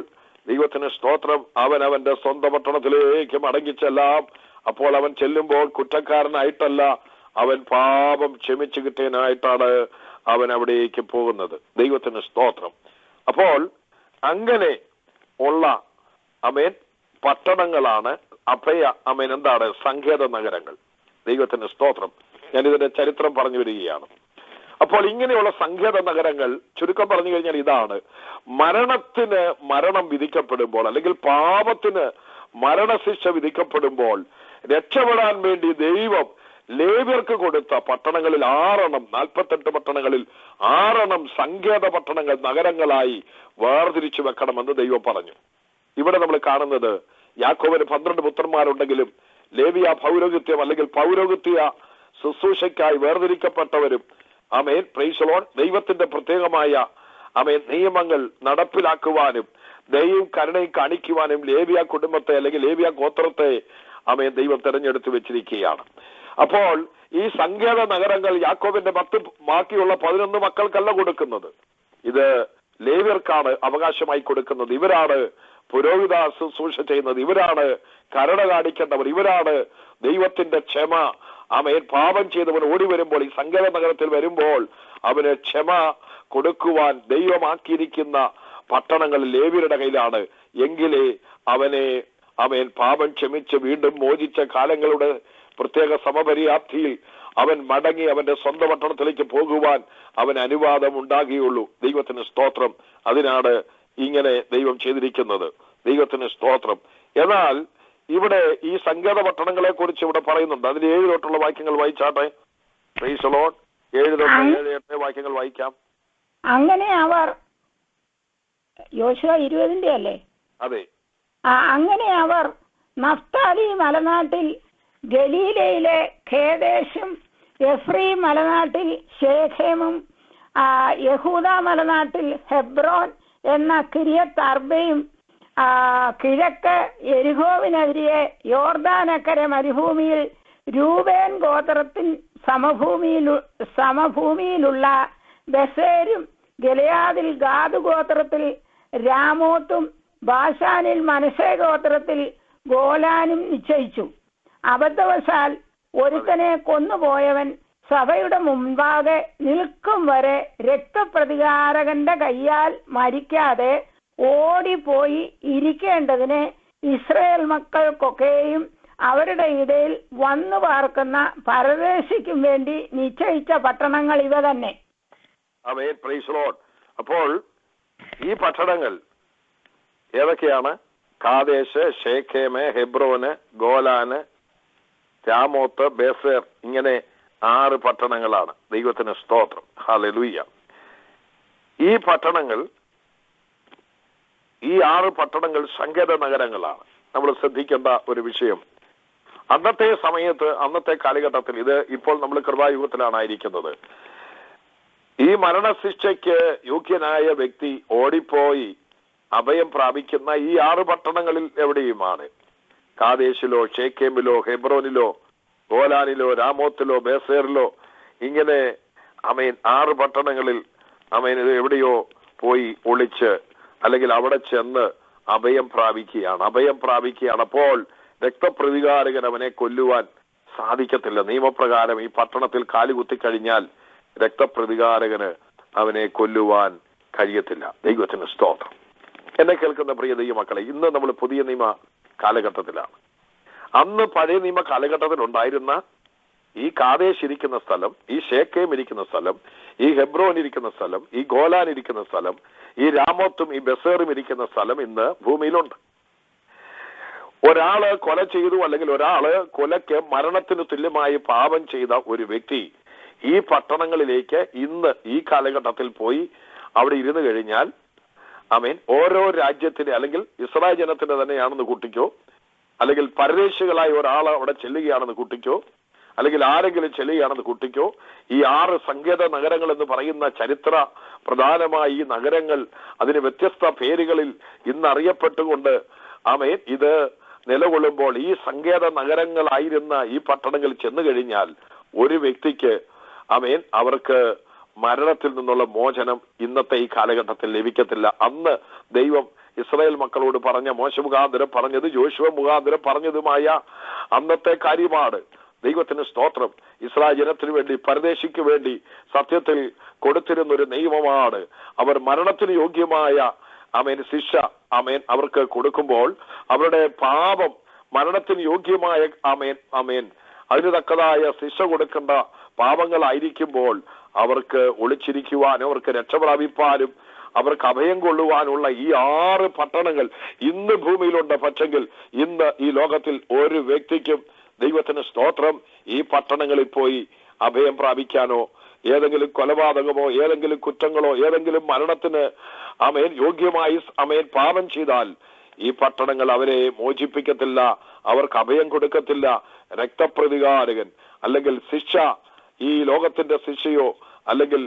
ദൈവത്തിന് സ്തോത്രം. അവൻ അവന്റെ സ്വന്തം പട്ടണത്തിലേക്ക് മടങ്ങിച്ചെല്ലാം. അപ്പോൾ അവൻ ചെല്ലുമ്പോൾ കുറ്റക്കാരനായിട്ടല്ല, അവൻ പാപം ക്ഷമിച്ചു കിട്ടിയനായിട്ടാണ് അവൻ അവിടേക്ക് പോകുന്നത്. ദൈവത്തിന് സ്തോത്രം. അപ്പോൾ അങ്ങനെ ഉള്ള പട്ടണങ്ങളാണ് എന്താണ് സങ്കേത നഗരങ്ങൾ. ദൈവത്തിന്റെ സ്തോത്രം. ഞാനിതിന്റെ ചരിത്രം പറഞ്ഞു വരികയാണ്. അപ്പോൾ ഇങ്ങനെയുള്ള സങ്കേത നഗരങ്ങൾ ചുരുക്കം പറഞ്ഞു കഴിഞ്ഞാൽ ഇതാണ്: മരണത്തിന് മരണം വിധിക്കപ്പെടുമ്പോൾ, അല്ലെങ്കിൽ പാപത്തിന് മരണശിക്ഷ വിധിക്കപ്പെടുമ്പോൾ രക്ഷപ്പെടാൻ വേണ്ടി ദൈവം ലേവ്യർക്ക് കൊടുത്ത പട്ടണങ്ങളിൽ 6 48 പട്ടണങ്ങളിൽ 6 സങ്കേത പട്ടണങ്ങൾ നഗരങ്ങളായി വേർതിരിച്ചു വെക്കണമെന്ന് ദൈവം പറഞ്ഞു. ഇവിടെ നമ്മൾ കാണുന്നത് യാക്കോബിന് 12 പുത്രന്മാരുണ്ടെങ്കിലും ലേവിയ പൗരോഹിത്യം അല്ലെങ്കിൽ പൗരോഹിത്യ ശുശ്രൂഷയ്ക്കായി വേർതിരിക്കപ്പെട്ടവരും പ്രൈസ് ദി ലോർഡ് ദൈവത്തിന്റെ പ്രത്യേകമായ നിയമങ്ങൾ നടപ്പിലാക്കുവാനും ദൈവം കരുണയും കാണിക്കുവാനും ലേവിയ കുടുംബത്തെ അല്ലെങ്കിൽ ലേവിയ ഗോത്രത്തെ ദൈവം തെരഞ്ഞെടുത്തു വെച്ചിരിക്കുകയാണ്. അപ്പോൾ ഈ സങ്കേത നഗരങ്ങൾ യാക്കോബിന്റെ 10 ബാക്കിയുള്ള 11 മക്കൾക്കല്ല കൊടുക്കുന്നത്. ഇത് ലേവ്യർക്കാണ് അവകാശമായി കൊടുക്കുന്നത്. ഇവരാണ് പുരോഹിത ശുശ്രൂഷ ചെയ്യുന്നത്, ഇവരാണ് കരുണ കാണിക്കേണ്ടവർ, ഇവരാണ് ദൈവത്തിന്റെ ക്ഷമ. പാപം ചെയ്തവൻ ഓടി വരുമ്പോൾ, ഈ സങ്കേത നഗരത്തിൽ വരുമ്പോൾ അവന് ക്ഷമ കൊടുക്കുവാൻ ദൈവമാക്കിയിരിക്കുന്ന പട്ടണങ്ങൾ ലേവ്യരുടെ കയ്യിലാണ്. എങ്കിലേ അവനെ പാപം ക്ഷമിച്ച് വീണ്ടും മോചിച്ച കാലങ്ങളുടെ പ്രത്യേക സമപര്യാപ്തിയിൽ അവൻ മടങ്ങി അവന്റെ സ്വന്തം പട്ടണത്തിലേക്ക് പോകുവാൻ അവന് അനുവാദം ഉണ്ടാകുകയുള്ളൂ. ദൈവത്തിന് സ്തോത്രം. അതിനാണ് ഇങ്ങനെ ദൈവം ചെയ്തിരിക്കുന്നത്. ദൈവത്തിന് സ്തോത്രം. എന്നാൽ ഇവിടെ ഈ സങ്കേത പട്ടണങ്ങളെ കുറിച്ച് ഇവിടെ പറയുന്നുണ്ട്. അതിന് 7 തൊട്ടുള്ള വാക്യങ്ങൾ വായിച്ചാട്ടെ. Price the Lord. 7 തൊട്ട് 7-8 വാക്യങ്ങൾ വായിക്കാം. അങ്ങനെ അവർ യോശുവ 20 അല്ലേ? അതെ. അങ്ങനെ അവർ നഫ്താലി മലനാട്ടിൽ ഗലീലയിലെ ഖേദേശും, എഫ്രീം മലനാട്ടിൽ ശേഖേമും, യഹൂദ മലനാട്ടിൽ ഹെബ്രോൻ എന്ന കിര്യത്ത് അർബയും, കിഴക്ക് യെരിഹോവിനെതിരെ യോർദാനക്കര മരുഭൂമിയിൽ രൂബേൻ ഗോത്രത്തിൻ സമഭൂമിയിലുള്ള ബസേരും, ഗിലെയാദിൽ ഗാദ് ഗോത്രത്തിൽ രാമോത്തും, ബാശാനിൽ മനശ്ശെ ഗോത്രത്തിൽ ഗോലാനും നിശ്ചയിച്ചു. അബദ്ധവശാൽ ഒരുത്തനെ കൊന്നുപോയവൻ സഭയുടെ മുൻപാകെ നിൽക്കും വരെ രക്തപ്രതികാരകന്റെ കയ്യാൽ മരിക്കാതെ ഓടിപ്പോയി ഇരിക്കേണ്ടതിന് ഇസ്രായേൽ മക്കൾക്കൊക്കെയും അവരുടെ ഇടയിൽ വന്നു പാർക്കുന്ന പരദേശിക്കും വേണ്ടി നിശ്ചയിച്ച പട്ടണങ്ങൾ ഇവ തന്നെ. അപ്പോൾ ഈ പട്ടണങ്ങൾ ഏതൊക്കെയാണ്? കാദേശ്, ശേഖേമ്, ഹെബ്രോന്, ഗോലാന്, രാമോത്ത്, ബേസേർ, ഇങ്ങനെ 6 പട്ടണങ്ങളാണ്. ദൈവത്തിന് സ്തോത്രം. ഹല്ലേലൂയ. ഈ 6 പട്ടണങ്ങൾ സങ്കേത നഗരങ്ങളാണ്. നമ്മൾ ശ്രദ്ധിക്കേണ്ട ഒരു വിഷയം, അന്നത്തെ സമയത്ത്, അന്നത്തെ കാലഘട്ടത്തിൽ, ഇത് ഇപ്പോൾ നമ്മൾ കൃപായുഗത്തിലാണ് ആയിരിക്കുന്നത്, ഈ മരണശിക്ഷയ്ക്ക് യോഗ്യനായ വ്യക്തി ഓടിപ്പോയി അഭയം പ്രാപിക്കുന്ന ഈ 6 പട്ടണങ്ങളിൽ എവിടെയുമാണ്. കാദേശിലോ, ഷേക്കേമിലോ, ഹെബ്രോനിലോ, ഗോലാനിലോ, രാമോത്തിലോ, ബേസേറിലോ, ഇങ്ങനെ 6 പട്ടണങ്ങളിൽ ഇത് എവിടെയോ പോയി ഒളിച്ച് അല്ലെങ്കിൽ അവിടെ ചെന്ന് അഭയം പ്രാപിക്കുകയാണ്. അപ്പോൾ രക്തപ്രതികാരകൻ അവനെ കൊല്ലുവാൻ സാധിക്കത്തില്ല. നിയമപ്രകാരം ഈ പട്ടണത്തിൽ കാലുകുത്തിക്കഴിഞ്ഞാൽ രക്തപ്രതികാരകന് അവനെ കൊല്ലുവാൻ കഴിയത്തില്ല. ദൈവത്തിന് സ്തോത്രം. എന്നെ കേൾക്കുന്ന പ്രിയ ദൈവമക്കളെ, ഇന്ന് നമ്മൾ പുതിയ നിയമ കാലഘട്ടത്തിലാണ്. അന്ന് പഴയ നിയമ കാലഘട്ടത്തിൽ ഉണ്ടായിരുന്ന ഈ കാദേശ് ഇരിക്കുന്ന സ്ഥലം, ഈ ശേഖേം ഇരിക്കുന്ന സ്ഥലം, ഈ ഹെബ്രോൻ ഇരിക്കുന്ന സ്ഥലം, ഈ ഗോലാൻ ഇരിക്കുന്ന സ്ഥലം, ഈ രാമോത്തും ഈ ബസേറും ഇരിക്കുന്ന സ്ഥലം ഇന്ന് ഭൂമിയിലുണ്ട്. ഒരാള് കൊല ചെയ്തു, അല്ലെങ്കിൽ ഒരാള് കൊലയ്ക്ക് മരണത്തിന് തുല്യമായി പാപം ചെയ്ത ഒരു വ്യക്തി ഈ പട്ടണങ്ങളിലേക്ക് ഇന്ന് ഈ കാലഘട്ടത്തിൽ പോയി അവിടെ ഇരുന്ന് കഴിഞ്ഞാൽ ഓരോ രാജ്യത്തിന്റെ, അല്ലെങ്കിൽ ഇസ്രായേൽ ജനത്തിന്റെ തന്നെയാണെന്ന് കൂട്ടിക്കോ, അല്ലെങ്കിൽ പരദേശികളായ ഒരാൾ അവിടെ ചെല്ലുകയാണെന്ന് കൂട്ടിക്കോ, അല്ലെങ്കിൽ ആരെങ്കിലും ചെല്ലുകയാണെന്ന് കൂട്ടിക്കോ, ഈ 6 സങ്കേത നഗരങ്ങൾ എന്ന് പറയുന്ന ചരിത്ര പ്രധാനമായ ഈ നഗരങ്ങൾ അതിന് വ്യത്യസ്ത പേരുകളിൽ ഇന്ന് അറിയപ്പെട്ടുകൊണ്ട് ഇത് നിലകൊള്ളുമ്പോൾ, ഈ സങ്കേത നഗരങ്ങളായിരുന്ന ഈ പട്ടണങ്ങളിൽ ചെന്നു കഴിഞ്ഞാൽ ഒരു വ്യക്തിക്ക് അവർക്ക് മരണത്തിൽ നിന്നുള്ള മോചനം ഇന്നത്തെ ഈ കാലഘട്ടത്തിൽ ലഭിക്കത്തില്ല. അന്ന് ദൈവം ഇസ്രായേൽ മക്കളോട് പറഞ്ഞ, മോശ മുഖാന്തരം പറഞ്ഞത്, ജോഷുവ മുഖാന്തരം പറഞ്ഞതുമായ അന്നത്തെ കാര്യമാണ്. ദൈവത്തിന് സ്തോത്രം. ഇസ്രായേൽ ജനത്തിനു വേണ്ടി, പരദേശിക്ക് വേണ്ടി സത്യത്തിൽ കൊടുത്തിരുന്നൊരു നിയമമാണ്. അവർ മരണത്തിന് യോഗ്യമായ ശിക്ഷ അവർക്ക് കൊടുക്കുമ്പോൾ അവരുടെ പാപം മരണത്തിന് യോഗ്യമായ അതിന് തക്കതായ ശിക്ഷ കൊടുക്കേണ്ട പാപങ്ങളായിരിക്കുമ്പോൾ അവർക്ക് ഒളിച്ചിരിക്കുവാനും അവർക്ക് രക്ഷപ്രാപിപ്പാനും അവർക്ക് അഭയം കൊള്ളുവാനുള്ള ഈ 6 പട്ടണങ്ങൾ ഇന്ന് ഭൂമിയിലുണ്ട്. പക്ഷെങ്കിൽ ഇന്ന് ഈ ലോകത്തിൽ ഒരു വ്യക്തിക്കും, ദൈവത്തിന് സ്തോത്രം, ഈ പട്ടണങ്ങളിൽ പോയി അഭയം പ്രാപിക്കാനോ ഏതെങ്കിലും കൊലപാതകമോ ഏതെങ്കിലും കുറ്റങ്ങളോ ഏതെങ്കിലും മരണത്തിന് യോഗ്യമായി പാപം ചെയ്താൽ ഈ പട്ടണങ്ങൾ അവരെ മോചിപ്പിക്കത്തില്ല, അവർക്ക് അഭയം കൊടുക്കത്തില്ല. രക്തപ്രതികാരകൻ അല്ലെങ്കിൽ ശിക്ഷ, ഈ ലോകത്തിന്റെ ശിക്ഷയോ അല്ലെങ്കിൽ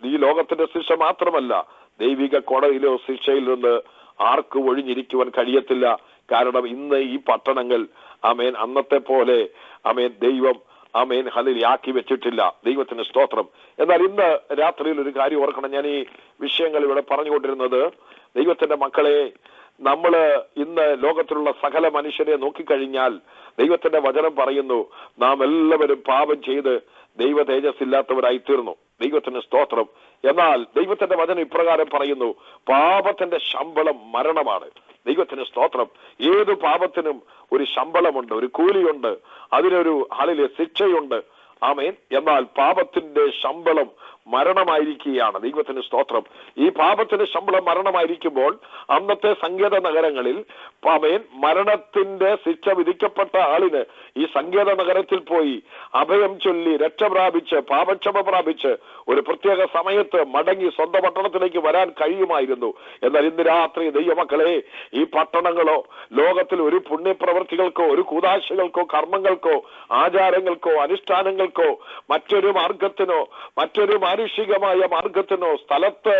ഈ ലോകത്തിന്റെ ശിക്ഷ മാത്രമല്ല, ദൈവിക കോടതിയിലോ ശിക്ഷയിൽ നിന്ന് ആർക്കും ഒഴിഞ്ഞിരിക്കുവാൻ കഴിയത്തില്ല. കാരണം ഇന്ന് ഈ പട്ടണങ്ങൾ അന്നത്തെ പോലെ ദൈവം ഹല്ലേലൂയ വെച്ചിട്ടില്ല. ദൈവത്തിന് സ്തോത്രം. എന്നാൽ ഇന്ന് രാത്രിയിൽ ഒരു കാര്യം ഓർക്കണം. ഞാൻ ഈ വിഷയങ്ങൾ ഇവിടെ പറഞ്ഞുകൊണ്ടിരുന്നത്, ദൈവത്തിന്റെ മക്കളെ, നമ്മള് ഇന്ന് ലോകത്തിലുള്ള സകല മനുഷ്യരെ നോക്കിക്കഴിഞ്ഞാൽ ദൈവത്തിന്റെ വചനം പറയുന്നു, നാം എല്ലാവരും പാപം ചെയ്ത് ദൈവ തേജസ്സില്ലാത്തവരായി തീർന്നു. ദൈവത്തിന് സ്തോത്രം. എന്നാൽ ദൈവത്തിന്റെ വചനം ഇപ്രകാരം പറയുന്നു, പാപത്തിന്റെ ശമ്പളം മരണമാണ്. ദൈവത്തിന് സ്തോത്രം. ഏത് പാപത്തിനും ഒരു ശമ്പളമുണ്ട്, ഒരു കൂലിയുണ്ട്, അതിനൊരു ശിക്ഷയുണ്ട്. ആമേൻ. എന്നാൽ പാപത്തിന്റെ ശമ്പളം മരണമായിരിക്കുകയാണ്. ദൈവത്തിന് സ്തോത്രം. ഈ പാപത്തിന്റെ ശമ്പളം മരണമായിരിക്കുമ്പോൾ അന്നത്തെ സങ്കേത നഗരങ്ങളിൽ മരണത്തിന്റെ ശിക്ഷ വിധിക്കപ്പെട്ട ആളിന് ഈ സങ്കേത നഗരത്തിൽ പോയി അഭയം ചൊല്ലി രക്ഷ പ്രാപിച്ച് പാപക്ഷമ പ്രാപിച്ച് ഒരു പ്രത്യേക സമയത്ത് മടങ്ങി സ്വന്തം പട്ടണത്തിലേക്ക് വരാൻ കഴിയുമായിരുന്നു. എന്നാൽ ഇന്ന് രാത്രി ദൈവമക്കളെ, ഈ പട്ടണങ്ങളോ ലോകത്തിൽ ഒരു പുണ്യപ്രവർത്തികൾക്കോ ഒരു കൂദാശകൾക്കോ കർമ്മങ്ങൾക്കോ ആചാരങ്ങൾക്കോ അനുഷ്ഠാനങ്ങൾക്കോ മറ്റൊരു മാർഗത്തിനോ മറ്റൊരു മാനുഷികമായ മാർഗത്തിനോ സ്ഥലത്ത്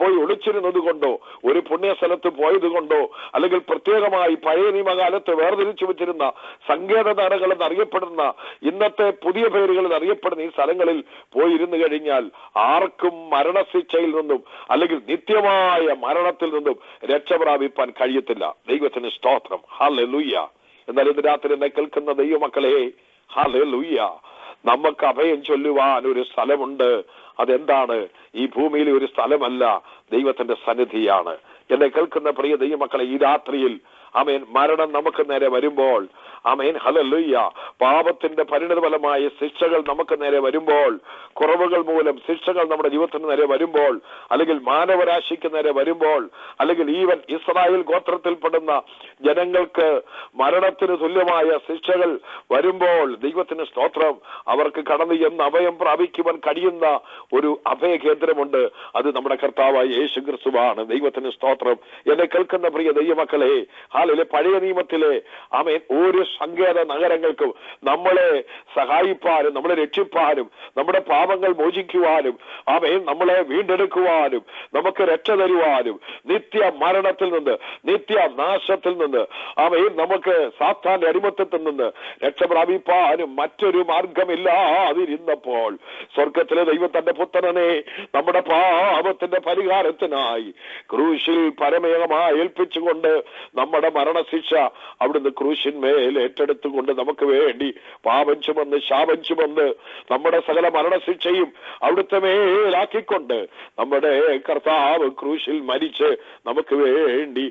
പോയി ഒളിച്ചിരുന്നത് കൊണ്ടോ ഒരു പുണ്യ സ്ഥലത്ത് പോയത് കൊണ്ടോ അല്ലെങ്കിൽ പ്രത്യേകമായി പഴയ നിയമകാലത്ത് വേർതിരിച്ചു വെച്ചിരുന്ന സങ്കേത നഗരങ്ങൾ എന്നറിയപ്പെടുന്ന ഇന്നത്തെ പുതിയ പേരുകളിൽ അറിയപ്പെടുന്ന ഈ സ്ഥലങ്ങളിൽ പോയിരുന്നു കഴിഞ്ഞാൽ ആർക്കും മരണശിക്ഷയിൽ നിന്നും അല്ലെങ്കിൽ നിത്യമായ മരണത്തിൽ നിന്നും രക്ഷ പ്രാപിപ്പാൻ കഴിയത്തില്ല. ദൈവത്തിന് സ്തോത്രം. ഹല്ലേലൂയ. എന്നാൽ ഇന്ന് രാത്രി എന്നെ കേൾക്കുന്ന ദൈവമക്കളെ, ഹല്ലേലൂയ, നമുക്ക് അഭയം ചൊല്ലുവാൻ ഒരു സ്ഥലമുണ്ട്. അതെന്താണ്? ഈ ഭൂമിയിലെ ഒരു സ്ഥലമല്ല, ദൈവത്തിന്റെ സന്നിധിയാണ്. എന്നെ കേൾക്കുന്ന പ്രിയ ദൈവമക്കളെ, ഈ രാത്രിയിൽ മരണം നമുക്ക് നേരെ വരുമ്പോൾ, ഹല്ലേലൂയ, പാപത്തിന്റെ പരിണിതഫലമായ ശിക്ഷകൾ നമുക്ക് നേരെ വരുമ്പോൾ, കുറവുകൾ മൂലം ശിക്ഷകൾ നമ്മുടെ ജീവിതത്തിന് നേരെ വരുമ്പോൾ, അല്ലെങ്കിൽ മാനവരാശിക്ക് നേരെ വരുമ്പോൾ, അല്ലെങ്കിൽ ഈവൻ ഇസ്രായേൽ ഗോത്രത്തിൽപ്പെടുന്ന ജനങ്ങൾക്ക് മരണത്തിന് തുല്യമായ ശിക്ഷകൾ വരുമ്പോൾ, ദൈവത്തിന് സ്തോത്രം, അവർക്ക് കടന്നു എന്ന് അഭയം പ്രാപിക്കുവാൻ കഴിയുന്ന ഒരു അഭയകേന്ദ്രമുണ്ട്. അത് നമ്മുടെ കർത്താവായ യേശു ക്രിസ്തുവാണ്. ദൈവത്തിന് സ്തോത്രം. എന്നെ കേൾക്കുന്ന പ്രിയ ദൈവമക്കളെ, പഴയ നിയമത്തിലെ ഒരു സങ്കേത നഗരങ്ങൾക്കും നമ്മളെ സഹായിപ്പാനും നമ്മളെ രക്ഷിപ്പാനും നമ്മുടെ പാപങ്ങൾ മോചിക്കുവാനും നമ്മളെ വീണ്ടെടുക്കുവാനും നമുക്ക് രക്ഷ തരുവാനും നിത്യ മരണത്തിൽ നിന്ന് നിത്യ നാശത്തിൽ നിന്ന് നമുക്ക് സാത്താന്റെ അടിമത്തത്തിൽ നിന്ന് രക്ഷ പ്രാപിപ്പാനും മറ്റൊരു മാർഗമില്ലാതിരുന്നപ്പോൾ സ്വർഗത്തിലെ ദൈവം തന്റെ പുത്രനെ നമ്മുടെ പാപത്തിന്റെ പരിഹാരത്തിനായി ക്രൂശിൽ പരമേകമായി ഏൽപ്പിച്ചുകൊണ്ട് നമ്മുടെ മരണശിക്ഷ അവിടുന്ന് ക്രൂശിന്മേൽ ഏറ്റെടുത്തുകൊണ്ട് നമുക്ക് വേണ്ടി പാപം ചുമന്ന് ശാപം ചുമന്ന് നമ്മുടെ സകല മരണശിക്ഷയും അവിടുത്തെ മേലാക്കിക്കൊണ്ട് നമ്മുടെ കർത്താവ് ക്രൂശിൽ മരിച്ച് നമുക്ക് വേണ്ടി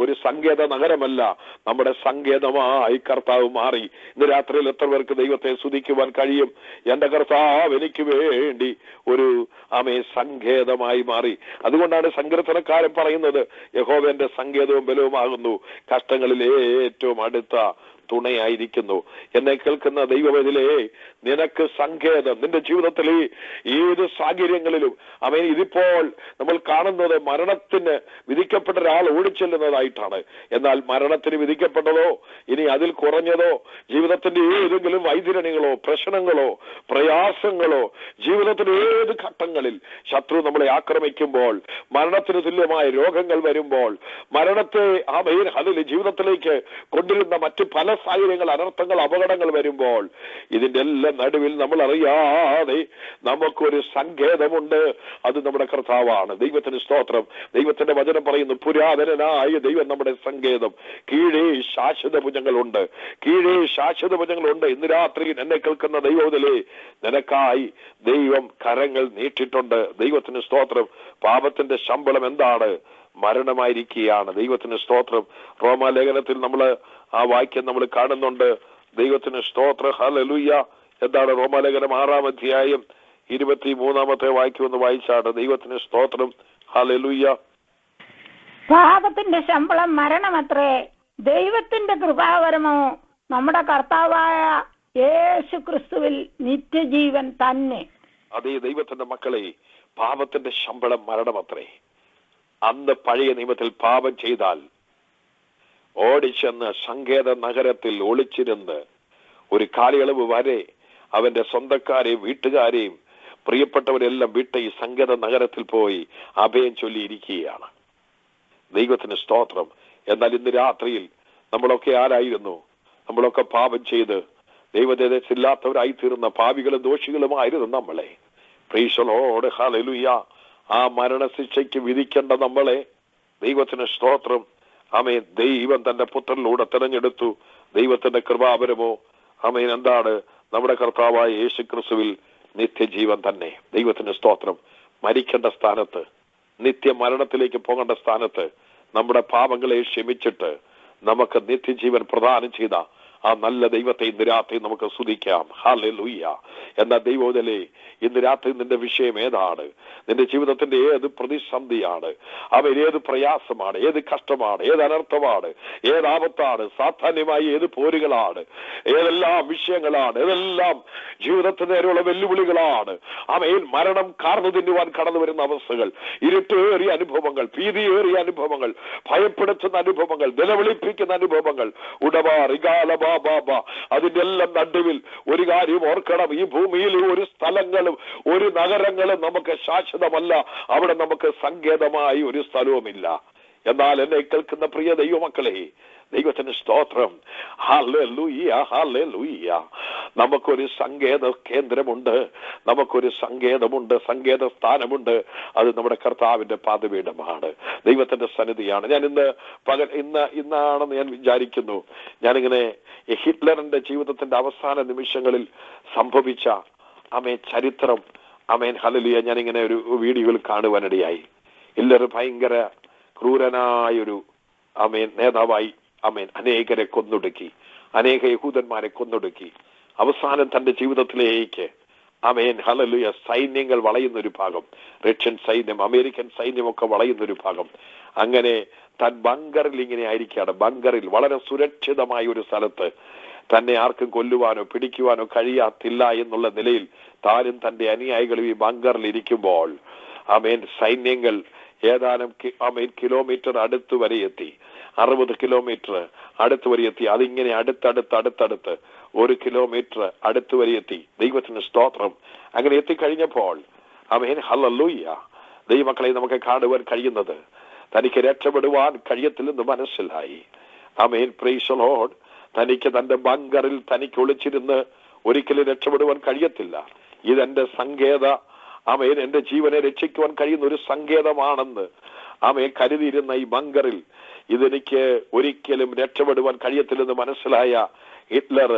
ഒരു സങ്കേത നഗരമല്ല, നമ്മുടെ സങ്കേതമായി കർത്താവ് മാറി. ഇന്ന് രാത്രിയിൽ എത്ര പേർക്ക് ദൈവത്തെ സ്തുതിക്കുവാൻ കഴിയും? എന്റെ കർത്താവ് എനിക്ക് വേണ്ടി ഒരു സങ്കേതമായി മാറി. അതുകൊണ്ടാണ് സങ്കീർത്തനക്കാരൻ പറയുന്നത്, യഹോവന്റെ സങ്കേതവും ബലവുമാകുന്നു, കഷ്ടങ്ങളിൽ ഏറ്റവും അടുത്ത തുണയായിരിക്കുന്നു. എന്നെ കേൾക്കുന്ന ദൈവവേദിലേ, നിനക്ക് സങ്കേതം നിന്റെ ജീവിതത്തിലെ ഏത് സാഹചര്യങ്ങളിലും ഇതിപ്പോൾ നമ്മൾ കാണുന്നത് മരണത്തിന് വിധിക്കപ്പെട്ട ഒരാൾ ഓടിച്ചെല്ലുന്നതായിട്ടാണ്. എന്നാൽ മരണത്തിന് വിധിക്കപ്പെട്ടതോ ഇനി അതിൽ കുറഞ്ഞതോ ജീവിതത്തിന്റെ ഏതെങ്കിലും വൈതരണികളോ പ്രശ്നങ്ങളോ പ്രയാസങ്ങളോ ജീവിതത്തിന്റെ ഏത് ഘട്ടങ്ങളിൽ ശത്രു നമ്മളെ ആക്രമിക്കുമ്പോൾ, മരണത്തിന് തുല്യമായ രോഗങ്ങൾ വരുമ്പോൾ, മരണത്തെ അതിൽ ജീവിതത്തിലേക്ക് കൊണ്ടുവരുന്ന മറ്റു പല സാഹചര്യങ്ങൾ, അനർത്ഥങ്ങൾ, അപകടങ്ങൾ വരുമ്പോൾ ഇതിന്റെ എല്ലാം നടുവിൽ നമ്മൾ അറിയാതെ നമുക്കൊരു സങ്കേതമുണ്ട്. അത് നമ്മുടെ കർത്താവാണ്. ദൈവത്തിന് സ്തോത്രം. ദൈവത്തിന്റെ വചനം പറയുന്നു, പുരാതനനായ ദൈവം നമ്മുടെ സങ്കേതം, കീഴേ ശാശ്വത ഭുജങ്ങളുണ്ട്, കീഴേ ശാശ്വത ഭുജങ്ങളുണ്ട്. ഇന്ന് രാത്രി എന്നെ കേൾക്കുന്ന ദൈവത്തിലെ നിനക്കായി ദൈവം കരങ്ങൾ നീട്ടിട്ടുണ്ട്. ദൈവത്തിന് സ്തോത്രം. പാപത്തിന്റെ ശമ്പളം എന്താണ്? മരണമായിരിക്കുകയാണ്. ദൈവത്തിന് സ്തോത്രം. റോമാലേഖനത്തിൽ നമ്മൾ ആ വാക്യം നമ്മൾ കാണുന്നുണ്ട്. ദൈവത്തിന് സ്തോത്രം. ഹല്ലേലൂയ. എന്താണ് റോമാലേഖനം 6-ാം അധ്യായം 23-ാമത്തെ വാക്യം ഒന്ന് വായിച്ചാണ്. ദൈവത്തിന് സ്തോത്രം. ഹല്ലേലൂയ. പാപത്തിന്റെ ശമ്പളം മരണമത്രേ, ദൈവത്തിന്റെ കൃപാവരമോ നമ്മുടെ കർത്താവായ യേശു ക്രിസ്തുവിൽ നിത്യജീവൻ തന്നെ. അതേ ദൈവത്തിന്റെ മക്കളെ, പാപത്തിന്റെ ശമ്പളം മരണമത്രേ. അന്ന് പഴയ നിയമത്തിൽ പാപം ചെയ്താൽ ഓടിച്ചെന്ന് സങ്കേത നഗരത്തിൽ ഒളിച്ചിരുന്ന് ഒരു കാലയളവ് വരെ അവന്റെ സ്വന്തക്കാരെയും വീട്ടുകാരെയും പ്രിയപ്പെട്ടവരെല്ലാം വിട്ട് ഈ സങ്കേത നഗരത്തിൽ പോയി അഭയം ചൊല്ലിയിരിക്കുകയാണ്. ദൈവത്തിന് സ്തോത്രം. എന്നാൽ ഇന്ന് രാത്രിയിൽ നമ്മളൊക്കെ ആരായിരുന്നു? നമ്മളൊക്കെ പാപം ചെയ്ത് ദൈവദേശില്ലാത്തവരായി തീർന്ന പാപികളും ദോഷികളുമായിരുന്നു നമ്മളെ. Price the Lord. ഹല്ലേലൂയ. ആ മരണശിക്ഷയ്ക്ക് വിധിക്കേണ്ട നമ്മളെ ദൈവത്തിന് സ്തോത്രം. ആമേൻ. ദൈവം തന്റെ പുത്രനിലൂടെ തിരഞ്ഞെടുത്തു. ദൈവത്തിന്റെ കൃപാവരമോ ആമേൻ എന്താണ്? നമ്മുടെ കർത്താവായ യേശു ക്രിസ്തുവിൽ നിത്യജീവൻ തന്നെ. ദൈവത്തിന്റെ സ്തോത്രം. മരിക്കേണ്ട സ്ഥാനത്ത്, നിത്യമരണത്തിലേക്ക് പോകേണ്ട സ്ഥാനത്ത് നമ്മുടെ പാപങ്ങളെ ക്ഷമിച്ചിട്ട് നമുക്ക് നിത്യജീവൻ പ്രദാനം ചെയ്ത ആ നല്ല ദൈവത്തെ ഇന്ന് രാത്രി നമുക്ക് സ്തുതിക്കാം. ഹല്ലേലൂയ. എന്നാൽ ദൈവത്തിലെ ഇന്ന് രാത്രി നിന്റെ വിഷയം ഏതാണ്? നിന്റെ ജീവിതത്തിന്റെ ഏത് പ്രതിസന്ധിയാണ്? അവൻ ഏത് പ്രയാസമാണ്? ഏത് കഷ്ടമാണ്? ഏത് അനർത്ഥമാണ്? ഏത് ആപത്താണ്? സാധാന്യമായി ഏത് പോരുകളാണ്? ഏതെല്ലാം വിഷയങ്ങളാണ്? ഏതെല്ലാം ജീവിതത്തിന് നേരെയുള്ള വെല്ലുവിളികളാണ്? അവയിൽ മരണം കാർന്നു തിന്നുവാൻ കടന്നു വരുന്ന അവസ്ഥകൾ, ഇരുട്ടേറിയ അനുഭവങ്ങൾ, ഭീതിയേറിയ അനുഭവങ്ങൾ, ഭയപ്പെടുത്തുന്ന അനുഭവങ്ങൾ, നിലവിളിപ്പിക്കുന്ന അനുഭവങ്ങൾ, അതിന്റെ എല്ലാം നടുവിൽ ഒരു കാര്യം ഓർക്കണം. ഈ ഭൂമിയിൽ ഒരു സ്ഥലങ്ങളും ഒരു നഗരങ്ങളും നമുക്ക് ശാശ്വതമല്ല. അവിടെ നമുക്ക് സങ്കേതമായി ഒരു സ്ഥലവുമില്ല. എന്നാൽ എന്നെ കേൾക്കുന്ന പ്രിയ ദൈവമക്കളെ, ദൈവത്തിന് സ്തോത്രം. ഹല്ലേലൂയ. ഹല്ലേലൂയ. നമുക്കൊരു സങ്കേത കേന്ദ്രമുണ്ട്, നമുക്കൊരു സങ്കേതമുണ്ട്, സങ്കേത സ്ഥാനമുണ്ട്. അത് നമ്മുടെ കർത്താവിന്റെ പാദപീഠമാണ്, ദൈവത്തിന്റെ സന്നിധിയാണ്. ഞാൻ ഇന്നാണെന്ന് ഞാൻ വിചാരിക്കുന്നു. ഞാനിങ്ങനെ ഹിറ്റ്ലറിന്റെ ജീവിതത്തിന്റെ അവസാന നിമിഷങ്ങളിൽ സംഭവിച്ച ചരിത്രം ഹല്ലേലൂയ ഞാനിങ്ങനെ ഒരു വീഡിയോയിൽ കാണുവാനിടയായി. ഹിറ്റ്ലർ ഭയങ്കര ക്രൂരനായൊരു നേതാവായി അനേകരെ കൊന്നൊടുക്കി, അനേക യഹൂദന്മാരെ കൊന്നൊടുക്കി. അവസാനം തന്റെ ജീവിതത്തിലേക്ക് ഹല്ലേലൂയ സൈന്യങ്ങൾ വളയുന്നൊരു ഭാഗം, റഷ്യൻ സൈന്യം, അമേരിക്കൻ സൈന്യമൊക്കെ വളയുന്നൊരു ഭാഗം. അങ്ങനെ താൻ ബങ്കറിൽ ഇങ്ങനെ ആയിരിക്കുകയാണ്. ബങ്കറിൽ വളരെ സുരക്ഷിതമായ ഒരു സ്ഥലത്ത് തന്നെ ആർക്കും കൊല്ലുവാനോ പിടിക്കുവാനോ കഴിയാത്തില്ല എന്നുള്ള നിലയിൽ താനും തന്റെ അനുയായികളും ഈ ബങ്കറിൽ ഇരിക്കുമ്പോൾ സൈന്യങ്ങൾ ഏതാനും കിലോമീറ്റർ അടുത്ത് വരെ എത്തി. 60 കിലോമീറ്റർ അടുത്ത് വരെ എത്തി. അതിങ്ങനെ അടുത്തടുത്ത് 1 കിലോമീറ്റർ അടുത്ത് വരെ എത്തി. ദൈവത്തിന് സ്തോത്രം. അങ്ങനെ എത്തിക്കഴിഞ്ഞപ്പോൾ ഹല്ലേലൂയ ദൈവമക്കളെ നമുക്ക് കാണുവാൻ കഴിയുന്നത് തനിക്ക് രക്ഷപ്പെടുവാൻ കഴിയത്തില്ലെന്ന് മനസ്സിലായി. Price the Lord. തനിക്ക് തന്റെ ബങ്കറിൽ തനിക്ക് ഒളിച്ചിരുന്ന് ഒരിക്കലും രക്ഷപ്പെടുവാൻ കഴിയത്തില്ല. ഇതെന്റെ സങ്കേത എന്റെ ജീവനെ രക്ഷിക്കുവാൻ കഴിയുന്ന ഒരു സങ്കേതമാണെന്ന് കരുതിയിരുന്ന ഈ ബങ്കറിൽ ഇതെനിക്ക് ഒരിക്കലും രക്ഷപ്പെടുവാൻ കഴിയത്തില്ലെന്ന് മനസ്സിലായ ഹിറ്റ്ലർ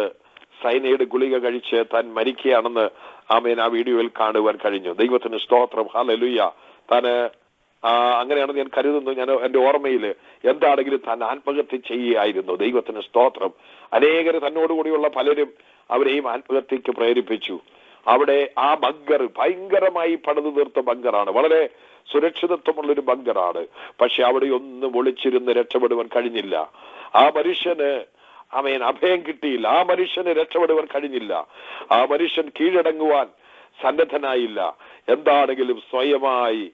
സൈനൈഡ് ഗുളിക കഴിച്ച് താൻ മരിക്കുകയാണെന്ന് ആ വീഡിയോയിൽ കാണുവാൻ കഴിഞ്ഞു. ദൈവത്തിന് സ്തോത്രം. ഹല്ലേലൂയ. താന് അങ്ങനെയാണെന്ന് ഞാൻ കരുതുന്നു. ഞാൻ എന്റെ ഓർമ്മയിൽ എന്താണെങ്കിലും താൻ ആത്മഹത്യ ചെയ്യുകയായിരുന്നു. ദൈവത്തിന് സ്തോത്രം. അനേകർ തന്നോടുകൂടിയുള്ള പലരും അവരെയും ആത്മഹത്യക്ക് പ്രേരിപ്പിച്ചു. അവിടെ ആ ബങ്കർ ഭയങ്കരമായി പണിതു തീർത്ത ബങ്കറാണ്, വളരെ സുരക്ഷിതത്വമുള്ളൊരു ബങ്കറാണ്. പക്ഷെ അവിടെ ഒന്നും ഒളിച്ചിരുന്ന് രക്ഷപ്പെടുവാൻ കഴിഞ്ഞില്ല. ആ മനുഷ്യന് അഭയം കിട്ടിയില്ല. ആ മനുഷ്യന് രക്ഷപ്പെടുവാൻ കഴിഞ്ഞില്ല. ആ മനുഷ്യൻ കീഴടങ്ങുവാൻ സന്നദ്ധനായില്ല. എന്താണെങ്കിലും സ്വയമായി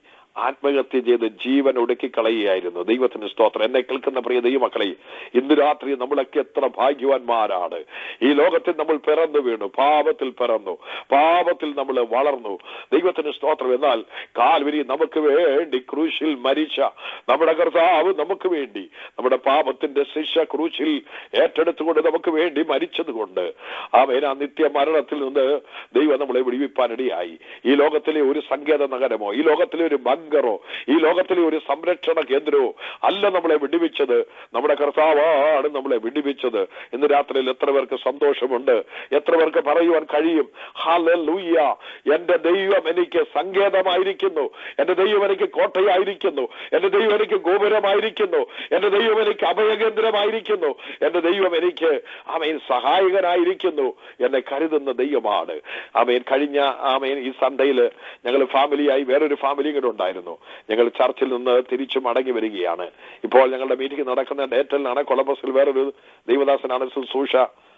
ആത്മഹത്യ ചെയ്ത് ജീവൻ ഒടുക്കിക്കളയുകയായിരുന്നു. ദൈവത്തിന് സ്തോത്രം. എന്നെ കേൾക്കുന്ന പ്രിയ ദൈവമക്കളെ, ഇന്ന് രാത്രി നമ്മളൊക്കെ എത്ര ഭാഗ്യവാന്മാരാണ്. ഈ ലോകത്തിൽ നമ്മൾ പിറന്നു വീണു, പാപത്തിൽ പിറന്നു, പാപത്തിൽ നമ്മൾ വളർന്നു. ദൈവത്തിന് സ്തോത്രം. എന്നാൽ കാൽവരി നമുക്ക് വേണ്ടി ക്രൂശിൽ മരിച്ച നമ്മുടെ കർത്താവ് നമുക്ക് വേണ്ടി നമ്മുടെ പാപത്തിന്റെ ശിക്ഷ ക്രൂശിൽ ഏറ്റെടുത്തുകൊണ്ട് നമുക്ക് വേണ്ടി മരിച്ചതുകൊണ്ട് അവൻ ആ നിത്യ മരണത്തിൽ നിന്ന് ദൈവം നമ്മളെ വിടുവിപ്പാനിടയായി. ഈ ലോകത്തിലെ ഒരു സങ്കേത നഗരമോ, ഈ ലോകത്തിലെ ഒരു ബങ്കറോ, ഈ ലോകത്തിലെ ഒരു സംരക്ഷണ കേന്ദ്രമോ അല്ല നമ്മളെ വിടുവിച്ചത്. നമ്മുടെ കർത്താവാണ് നമ്മളെ വിടുവിച്ചത്. ഇന്ന് രാത്രിയിൽ എത്ര പേർക്ക് സന്തോഷമുണ്ട്, എത്ര പേർക്ക് പറയുവാൻ കഴിയും, ഹല്ലേലൂയ, എന്റെ ദൈവം എനിക്ക് സങ്കേതമായിരിക്കുന്നു, എന്റെ ദൈവം എനിക്ക് കോട്ടയായിരിക്കുന്നു, എന്റെ ദൈവം എനിക്ക് ഗോപുരമായിരിക്കുന്നു, എന്റെ ദൈവം എനിക്ക് അഭയകേന്ദ്രമായിരിക്കുന്നു, എന്റെ ദൈവം എനിക്ക് ആമേൻ സഹായകനായിരിക്കുന്നു, എന്നെ കരുതുന്ന ദൈവമാണ്. ആമേൻ കഴിഞ്ഞ ഈ സൺഡേയിൽ ഞങ്ങൾ ഫാമിലിയായി വേറൊരു ഫാമിലിയും കൂടെ ഉണ്ടായിരുന്നു. ഞങ്ങൾ ചർച്ചിൽ നിന്ന് തിരിച്ചു മടങ്ങി വരികയാണ്. ഇപ്പോൾ ഞങ്ങളുടെ മീറ്റിംഗ് നടക്കുന്ന ഡേറ്റലിനാണ്. കൊളംബസിൽ വേറൊരു ദൈവദാസനാണ് ശുശ്രൂഷ.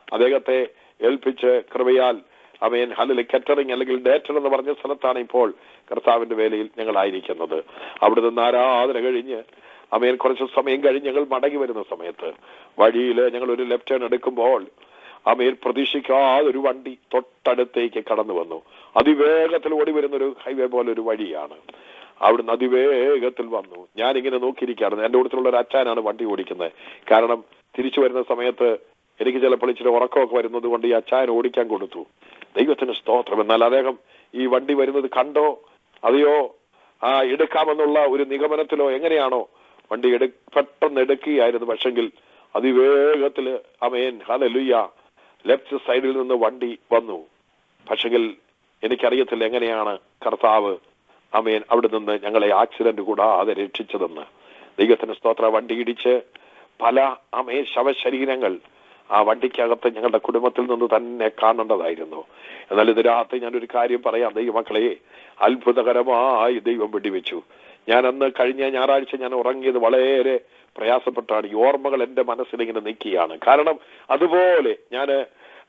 അദ്ദേഹത്തെ ഏൽപ്പിച്ച് കൃപയാൽ ആമേൻ ഹല്ലേലൂയ കാറ്ററിംഗ് അല്ലെങ്കിൽ ഡേറ്റൽ എന്ന് പറഞ്ഞ സ്ഥലത്താണ് ഇപ്പോൾ കർത്താവിന്റെ വേലയിൽ ഞങ്ങളായിരിക്കുന്നത്. അവിടെ നിന്ന് ആരാധന കഴിഞ്ഞ് ആമേൻ കുറച്ച് സമയം കഴിഞ്ഞ് ഞങ്ങൾ മടങ്ങി വരുന്ന സമയത്ത് വഴിയിൽ ഞങ്ങൾ ഒരു ലെഫ്റ്റ് ടേൺ എടുക്കുമ്പോൾ ആമേൻ പ്രതീക്ഷിക്കാതെ ഒരു വണ്ടി തൊട്ടടുത്തേക്ക് കടന്നു വന്നു. അതിവേഗത്തിൽ ഓടി വരുന്നൊരു ഹൈവേ പോലെ ഒരു വഴിയാണ്. അവിടുന്ന് അതിവേഗത്തിൽ വന്നു. ഞാനിങ്ങനെ നോക്കിയിരിക്കുകയായിരുന്നു. എൻ്റെ കൂട്ടത്തിലുള്ള ഒരു അച്ചാനാണ് വണ്ടി ഓടിക്കുന്നത്. കാരണം തിരിച്ചു വരുന്ന സമയത്ത് എനിക്ക് ചിലപ്പോൾ ഇച്ചിരി ഉറക്കമൊക്കെ വരുന്നത് കൊണ്ട് ഈ അച്ചായൻ ഓടിക്കാൻ കൊടുത്തു. ദൈവത്തിന് സ്തോത്രം. എന്നാൽ അദ്ദേഹം ഈ വണ്ടി വരുന്നത് കണ്ടോ അതെയോ എടുക്കാമെന്നുള്ള ഒരു നിഗമനത്തിലോ എങ്ങനെയാണോ വണ്ടി പെട്ടെന്ന് എടുക്കുകയായിരുന്നു. പക്ഷെങ്കിൽ അതിവേഗത്തിൽ ആമേൻ ഹല്ലേലൂയ ലെഫ്റ്റ് സൈഡിൽ നിന്ന് വണ്ടി വന്നു. പക്ഷെങ്കിൽ എനിക്കറിയത്തില്ല എങ്ങനെയാണ് കർത്താവ് ആമേൻ അവിടെ നിന്ന് ഞങ്ങളെ ആക്സിഡന്റ് കൂടാതെ രക്ഷിച്ചതെന്ന്. ദൈവത്തിന് സ്തോത്ര. വണ്ടി ഇടിച്ച് പല ആമേൻ ശവശരീരങ്ങൾ ആ വണ്ടിക്കകത്ത് ഞങ്ങളുടെ കുടുംബത്തിൽ നിന്ന് തന്നെ കാണേണ്ടതായിരുന്നു. എന്നാൽ ഇത് രാത്രി ഞാനൊരു കാര്യം പറയാം ദൈവമക്കളെ, അത്ഭുതകരമായി ദൈവം വെടിവെച്ചു. ഞാൻ അന്ന് കഴിഞ്ഞ ഞായറാഴ്ച ഞാൻ ഉറങ്ങിയത് വളരെ പ്രയാസപ്പെട്ടാണ്. ഈ ഓർമ്മകൾ എൻ്റെ മനസ്സിലിങ്ങനെ നിൽക്കുകയാണ്. കാരണം അതുപോലെ ഞാൻ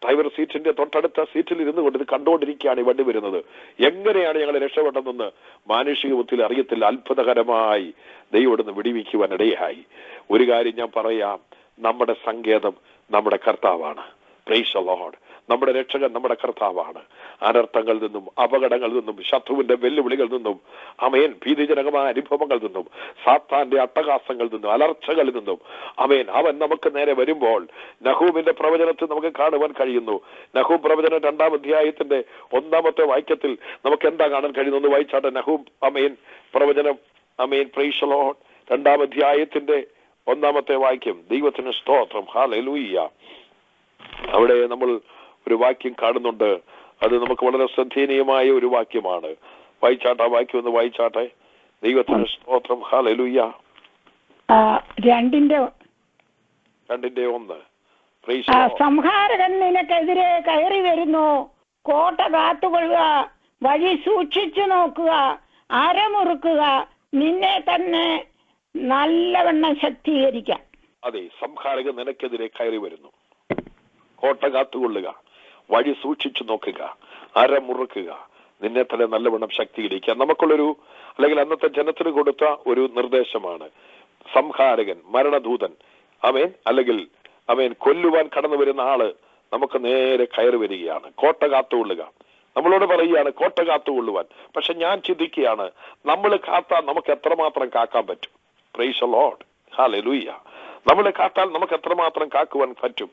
ഡ്രൈവർ സീറ്റിന്റെ തൊട്ടടുത്ത സീറ്റിൽ ഇരുന്നു കൊണ്ട് ഇത് കണ്ടുകൊണ്ടിരിക്കുകയാണ് ഈ വണ്ടി വരുന്നത്. എങ്ങനെയാണ് ഞങ്ങൾ രക്ഷപ്പെട്ടതെന്ന് മാനുഷിക ബുദ്ധിയിൽ അറിയത്തില്ല. അത്ഭുതകരമായി ദൈവം ഇവിടുന്ന് വിടിവിക്കുവാനിടയായി. ഒരു കാര്യം ഞാൻ പറയാം, നമ്മുടെ സങ്കേതം നമ്മുടെ കർത്താവാണ്. Price the Lord. നമ്മുടെ രക്ഷകൻ നമ്മുടെ കർത്താവാണ്. അനർത്ഥങ്ങളിൽ നിന്നും അപകടങ്ങളിൽ നിന്നും ശത്രുവിന്റെ വെല്ലുവിളികളിൽ നിന്നും ആമേൻ ഭീതിജനകമായ അനുഭവങ്ങളിൽ നിന്നും സാത്താന്റെ അട്ടഹാസങ്ങളിൽ നിന്നും അലർച്ചകളിൽ നിന്നും ആമേൻ അവൻ നമുക്ക് നേരെ വരുമ്പോൾ നഹൂമിന്റെ പ്രവചനത്തിൽ നമുക്ക് കാണുവാൻ കഴിയുന്നു. നഹൂം പ്രവചനം 2-ാം അധ്യായത്തിന്റെ 1-ാമത്തെ വാക്യത്തിൽ നമുക്ക് എന്താ കാണാൻ കഴിയുന്നത്? വായിച്ചാട്ടെ. നഹൂം ആമേൻ പ്രവചനം ആമേൻ പ്രൈസ് ദി ലോർഡ് 2-ാം അധ്യായത്തിന്റെ 1-ാമത്തെ വാക്യം. ദൈവത്തിന് സ്തോത്രം. ഹല്ലേലൂയ. അവിടെ നമ്മൾ ഒരു വാക്യം കാണുന്നുണ്ട്. അത് നമുക്ക് വളരെ ശ്രദ്ധേയമായ ഒരു വാക്യമാണ്. വായിച്ചാട്ടെ, വാക്യം ഒന്ന് വായിച്ചാട്ടെ. ദൈവത്തിന് സ്തോത്രം. ഹല്ലേലൂയ. 2:1. സംഹാരകൻ നിനക്കെതിരെ കയറി വരുന്നു, കോട്ട കാത്തുകൊള്ളുക, വഴി സൂക്ഷിച്ചു നോക്കുക, അരമുറുക്കുക, നിന്നെ തന്നെ നല്ലവണ്ണം ശക്തീകരിക്കാം. അതെ, സംഹാരകൻ നിനക്കെതിരെ കയറി വരുന്നു, കോട്ട കാത്തുകൊള്ളുക, വഴി സൂക്ഷിച്ചു നോക്കുക, അരമുറുക്കുക, നിന്നെ തന്നെ നല്ലവണ്ണം ശക്തീകരിക്കുക. നമുക്കുള്ളൊരു അല്ലെങ്കിൽ അന്നത്തെ ജനത്തിന് കൊടുത്ത ഒരു നിർദ്ദേശമാണ്. സംഹാരകൻ, മരണദൂതൻ ആമേൻ അല്ലെങ്കിൽ ആമേൻ കൊല്ലുവാൻ കടന്നു വരുന്ന ആള് നമുക്ക് നേരെ കയറി വരികയാണ്. കോട്ട കാത്തുകൊള്ളുക. നമ്മളോട് പറയുകയാണ് കോട്ട കാത്തുകൊള്ളുവാൻ. പക്ഷെ ഞാൻ ചിന്തിക്കുകയാണ്, നമ്മൾ കാത്താൽ നമുക്ക് എത്രമാത്രം കാക്കാൻ പറ്റും? Price the Lord. ഹല്ലേലൂയ. നമ്മൾ കാത്താൽ നമുക്ക് എത്രമാത്രം കാക്കുവാൻ പറ്റും?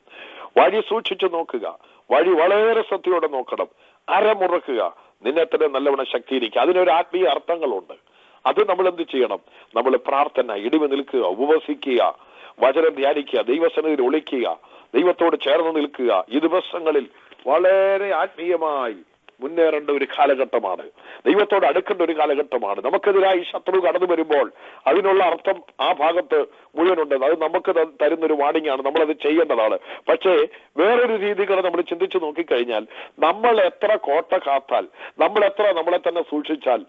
വഴി സൂക്ഷിച്ചു നോക്കുക, വഴി വളരെ ശ്രദ്ധയോടെ നോക്കണം, അരമുറക്കുക, നിന്നെ തന്നെ നല്ലവണ്ണം ശക്തീകരിക്കുക. അതിനൊരു ആത്മീയ അർത്ഥങ്ങളുണ്ട്. അത് നമ്മൾ എന്ത് ചെയ്യണം? നമ്മൾ പ്രാർത്ഥന, ഇടിവ് നിൽക്കുക, ഉപവസിക്കുക, വചനം ധ്യാനിക്കുക, ദൈവസന്നിധിയിൽ ഒളിക്കുക, ദൈവത്തോട് ചേർന്ന് നിൽക്കുക. ഈ ദിവസങ്ങളിൽ വളരെ ആത്മീയമായി മുന്നേറേണ്ട ഒരു കാലഘട്ടമാണ്. ദൈവത്തോട് അടുക്കേണ്ട ഒരു കാലഘട്ടമാണ്. നമുക്കെതിരായി ശത്രു കടന്നു വരുമ്പോൾ അതിനുള്ള അർത്ഥം ആ ഭാഗത്ത് മുഴുവനുണ്ട്. അത് നമുക്ക് തരുന്നൊരു വാണിംഗ് ആണ്. നമ്മളത് ചെയ്യേണ്ടതാണ്. പക്ഷേ വേറൊരു രീതികൾ നമ്മൾ ചിന്തിച്ചു നോക്കിക്കഴിഞ്ഞാൽ, നമ്മൾ എത്ര കോട്ട കാത്താൽ, നമ്മൾ എത്ര നമ്മളെ തന്നെ സൂക്ഷിച്ചാൽ,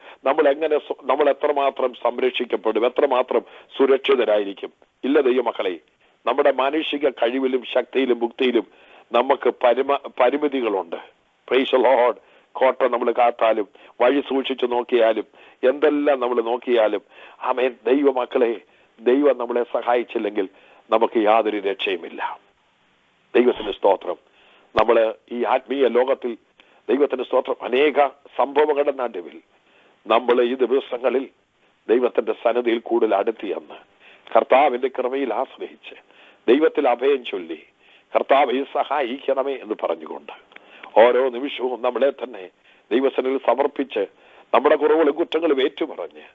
നമ്മൾ എത്രമാത്രം സംരക്ഷിക്കപ്പെടും, എത്രമാത്രം സുരക്ഷിതരായിരിക്കും? ഇല്ല ദൈവമക്കളെ, നമ്മുടെ മാനുഷിക കഴിവിലും ശക്തിയിലും ബുദ്ധിയിലും നമുക്ക് പരിമിതികളുണ്ട്. Price the Lord. കോട്ട നമ്മൾ കാത്താലും വഴി സൂക്ഷിച്ചു നോക്കിയാലും എന്തെല്ലാം നമ്മൾ നോക്കിയാലും ആമേൻ ദൈവമക്കളെ, ദൈവം നമ്മളെ സഹായിച്ചില്ലെങ്കിൽ നമുക്ക് യാതൊരു രക്ഷയുമില്ല. ദൈവത്തിന്റെ സ്തോത്രം. നമ്മൾ ഈ ആത്മീയ ലോകത്തിൽ ദൈവത്തിന്റെ സ്തോത്രം അനേക സംഭവങ്ങളുടെ നടുവിൽ നമ്മൾ ഈ ദിവസങ്ങളിൽ ദൈവത്തിന്റെ സന്നിധിയിൽ കൂടുതൽ അടുത്തിയെന്ന് കർത്താവിന്റെ കൃപയിൽ ആശ്രയിച്ച് ദൈവത്തിൽ അഭയം ചൊല്ലി കർത്താവ് സഹായിക്കണമേ എന്ന് പറഞ്ഞുകൊണ്ട് ഓരോ നിമിഷവും നമ്മളെ തന്നെ ദൈവസന്നിധിയിൽ സമർപ്പിച്ച് നമ്മുടെ കുറവുകളും കുറ്റങ്ങളും ഏറ്റുപറഞ്ഞ്